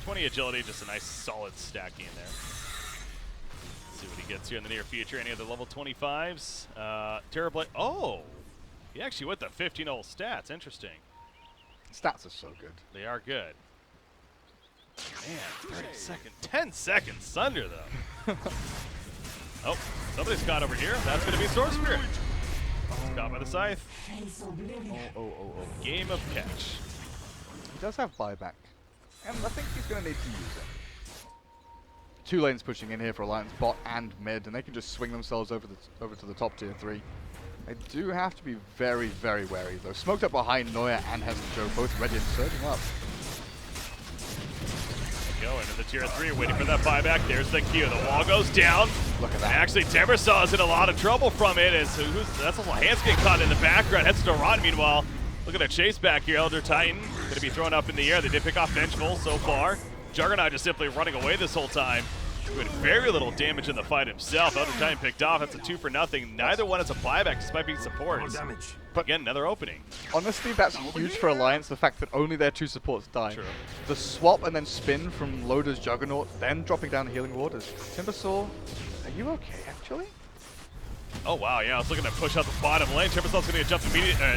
20 agility, just a nice solid stacking in there. Let's see what he gets here in the near future. Any other level 25s? Terrorblade. Oh! He actually went the 15-0 stats. Interesting. Stats are so good. They are good. Man, 30 seconds. 10 seconds Sunder, though. Oh, somebody's caught over here. That's going to be Sword Spirit. Caught by the Scythe. Oh. Game of catch. He does have buyback. And I think he's going to need to use it. 2 lanes pushing in here for Alliance, bot and mid, and they can just swing themselves over to the top tier 3. They do have to be very, very wary, though. Smoked up behind Noya and Heston Joe, both ready and surging up. Go into the tier 3, waiting for that buyback. There's the Q. The wall goes down. Look at that. And actually, Timbersaw is in a lot of trouble from it. That's a little hands getting caught in the background. Heads to Rod, meanwhile. Look at a chase back here. Elder Titan going to be thrown up in the air. They did pick off Vengeful so far. Juggernaut just simply running away this whole time. Doing very little damage in the fight himself. Elder Titan picked off. That's a 2 for nothing. Neither one is a buyback despite being supports. But again, another opening. Honestly, that's huge for Alliance, the fact that only their 2 supports die. True. The swap and then spin from Loda's Juggernaut, then dropping down the healing ward is Timbersaw. Are you okay, actually? Oh, wow, yeah, I was looking to push out the bottom lane. Timbersaw's going to get jumped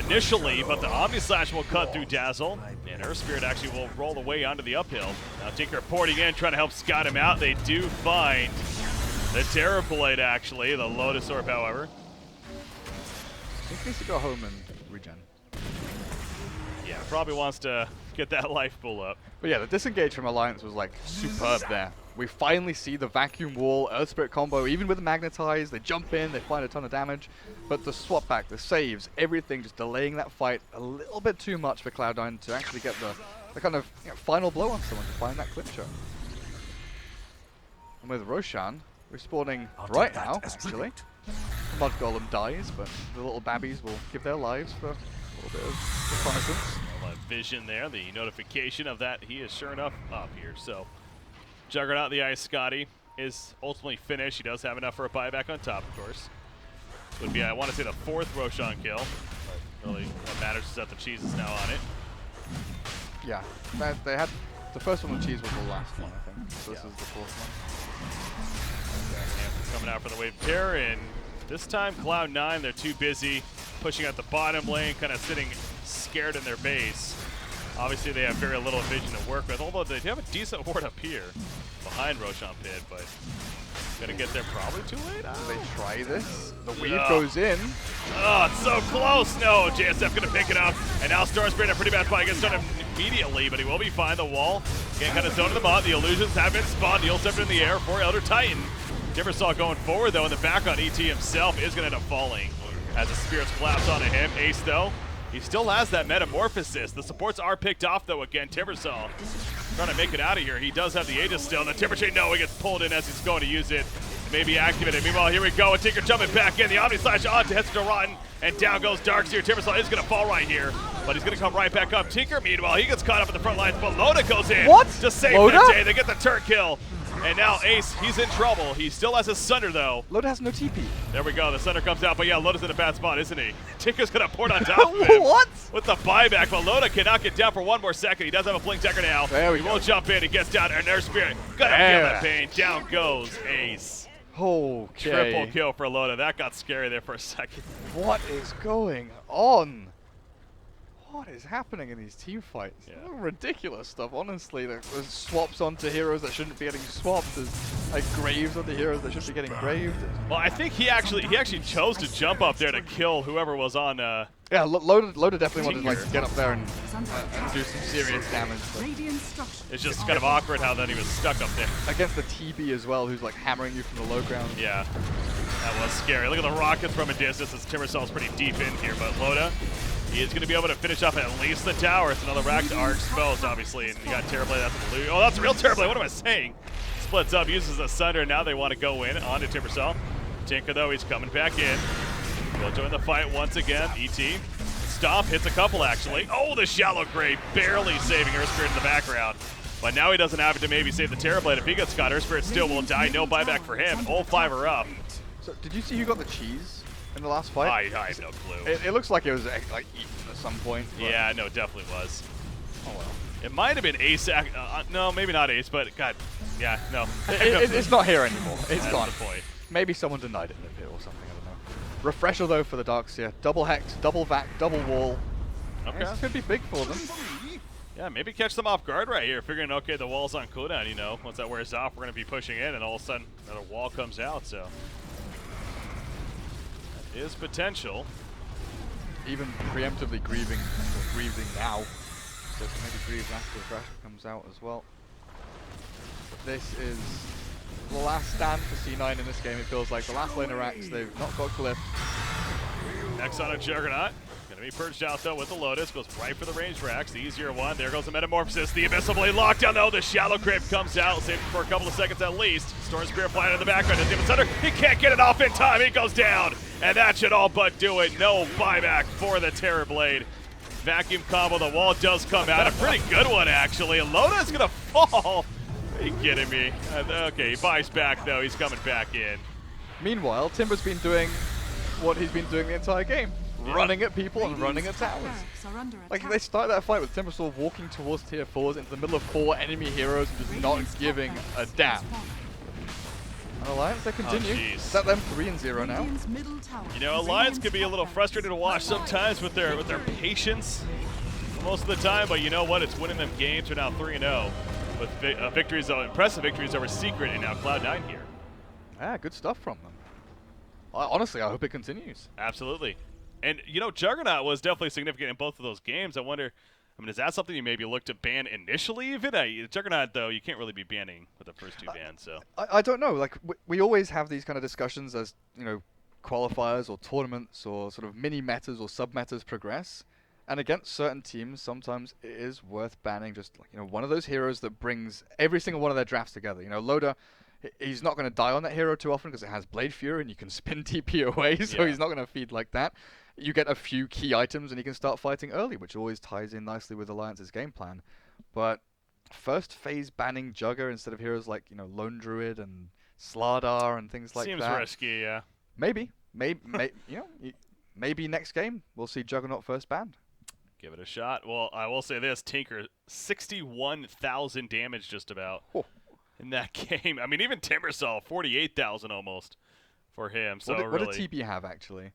initially, but the Omni Slash will cut through Dazzle, and Earth Spirit actually will roll away onto the uphill. Now Tinker porting in, trying to help scout him out. They do find the Terror Blade, actually, the Lotus Orb, however. He needs to go home and regen. Yeah, probably wants to get that life pool up. But yeah, the disengage from Alliance was like superb there. we finally see the vacuum wall, Earth Spirit combo, even with the Magnetize, they jump in, they find a ton of damage, but the swap back, the saves, everything just delaying that fight a little bit too much for Cloud9 to actually get the kind of final blow on someone to find that clincher. And with Roshan respawning right now, actually. The Mud Golem dies, but the little babbies will give their lives for a little bit of reconnaissance. Well, vision there, the notification of that, he is sure enough up here. So Juggernaut, the Ice Scotty, is ultimately finished. He does have enough for a buyback on top, of course. Would be, I want to say, the 4th Roshan kill. But really, what matters is that the cheese is now on it. Yeah, they had the first one with cheese was the last one, I think. So this is the 4th one. Coming out for the wave of terror, and this time Cloud9, they're too busy pushing out the bottom lane, kind of sitting scared in their base. Obviously, they have very little vision to work with, although they do have a decent ward up here behind Roshan Pit, but gonna get there probably too late. Do they try this? The weave goes in. Oh, it's so close. No, JSF gonna pick it up, and now Storm Spirit, a pretty bad fight, gets done immediately, but he will be fine. The wall getting kind of zoned in the bot. The illusions have been spawned. He'll step in the air for Elder Titan. Timbersaw going forward, though, in the background. ET himself is going to end up falling as the spirits collapse onto him. Ace, though, he still has that metamorphosis. The supports are picked off, though, again. Timbersaw trying to make it out of here. He does have the Aegis still. And the Timber Chain, no, he gets pulled in as he's going to use it. Maybe activated. Meanwhile, here we go. And Tinker jumping back in. The Omni Slash onto Hester Rotten. And down goes Darkseer. Timbersaw is going to fall right here, but he's going to come right back up. Tinker, meanwhile, he gets caught up in the front lines, but Loda goes in to save the day. They get the turret kill. And now Ace, he's in trouble. He still has his Sunder, though. Loda has no TP. There we go. The Sunder comes out, but yeah, Loda's in a bad spot, isn't he? Tinker's going to port on top of him. What? With the buyback, but Loda cannot get down for one more second. He does have a Blink Decker now. There we he go. won't jump in. He gets down, and there's Spirit. Gonna feel that pain. Down goes Ace. Okay. Triple kill for Loda. That got scary there for a second. What is going on? What is happening in these team fights? Yeah. Ridiculous stuff, honestly. There's swaps onto heroes that shouldn't be getting swapped. There's like graves onto heroes that shouldn't be getting graved. Well, I think he actually chose to jump up there to kill whoever was on. Yeah, Loda definitely wanted to like get up there and do some serious damage. It's just kind of awkward how then he was stuck up there. Against the TB as well, who's like hammering you from the low ground. Yeah, that was scary. Look at the rockets from a distance as Timbersaw's pretty deep in here, but Loda, he is going to be able to finish off at least the tower. It's another rack are exposed, obviously, and you got Terrorblade. That's a blue. Oh, that's a real Terrorblade. What am I saying? Splits up, uses the Sunder, and now they want to go in onto Timbersaw. Tinker, though, he's coming back in. He'll join the fight once again. ET. Stomp hits a couple, actually. Oh, the Shallow Grave barely saving Earth Spirit in the background. But now he doesn't have it to maybe save the Terrorblade. If he gets caught, Earth Spirit still will die. No buyback for him. All 5 are up. So, did you see who got the cheese in the last fight? I have no clue. It looks like it was like eaten at some point. Yeah, no, it definitely was. Oh well. It might have been Ace. No, maybe not Ace, but God, yeah, no. It's not here anymore. It's That's gone. the point. Maybe someone denied it in the pit or something. I don't know. Refresher though for the Darkseer. Double Hex, double Vac, double Wall. Okay. This could be big for them. Yeah, maybe catch them off guard right here, figuring, okay, the wall's on cooldown, you know. Once that wears off, we're going to be pushing in, and all of a sudden, another wall comes out, so. That is potential. Even preemptively grieving now. So maybe grieve after the pressure comes out as well. This is the last stand for C9 in this game. It feels like the last lane of racks. They've not got Cliff. Next on a Juggernaut. Gonna be purged out though with the Lotus. Goes right for the range racks. The easier one. There goes the Metamorphosis. The Abyssal Blade lockdown though. The Shallow Grave comes out. Saved for a couple of seconds at least. Storm Spirit flying in the background. Demon Thunder. He can't get it off in time. He goes down. And that should all but do it. No buyback for the Terrorblade. Vacuum combo. The wall does come out. A pretty good one actually. And Loda's gonna fall. Are you kidding me? Okay, he buys back though. He's coming back in. Meanwhile, Timber's been doing what he's been doing the entire game. Running at people and running at towers. Like they start that fight with Timbersaw walking towards tier 4s into the middle of 4 enemy heroes and just not giving a damn. And Alliance, they continue. Set them 3-0 now. You know, Alliance can be a little frustrated to watch sometimes with their patience most of the time, but you know what? It's winning them games. They're now 3-0 with victories, impressive victories over Secret and now Cloud9 here. Yeah, good stuff from them. Honestly, I hope it continues. Absolutely. And, you know, Juggernaut was definitely significant in both of those games. I wonder, I mean, is that something you maybe look to ban initially even? Juggernaut, though, you can't really be banning with the first 2 bans, so. I don't know. Like, we always have these kind of discussions as, you know, qualifiers or tournaments or sort of mini-metas or sub-metas progress. And against certain teams, sometimes it is worth banning just, like, you know, one of those heroes that brings every single one of their drafts together. You know, Loda, he's not going to die on that hero too often because it has Blade Fury and you can spin TP away, so he's not going to feed like that. You get a few key items and you can start fighting early, which always ties in nicely with Alliance's game plan. But first phase banning Jugger instead of heroes like, you know, Lone Druid and Slardar and things like that. Seems risky, yeah. Maybe, you know, maybe next game we'll see Juggernaut first banned. Give it a shot. Well, I will say this, Tinker, 61,000 damage just about in that game. I mean, even Timbersaw, 48,000 almost for him. So what did TB have, actually?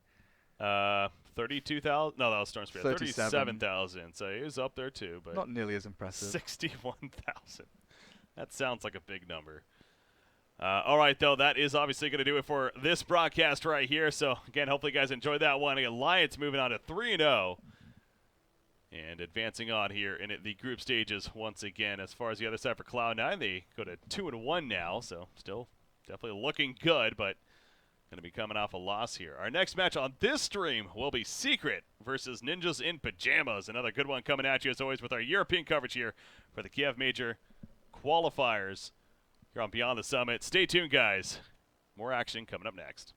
32,000? No, that was Storm Spirit. 37,000. So he was up there too, but not nearly as impressive. 61,000. That sounds like a big number. All right, though, that is obviously going to do it for this broadcast right here. So, again, hopefully you guys enjoyed that one. Alliance moving on to 3-0 and advancing on here in the group stages once again. As far as the other side for Cloud9, they go to 2-1 now, so still definitely looking good, but going to be coming off a loss here. Our next match on this stream will be Secret versus Ninjas in Pajamas. Another good one coming at you, as always, with our European coverage here for the Kiev Major qualifiers here on Beyond the Summit. Stay tuned, guys. More action coming up next.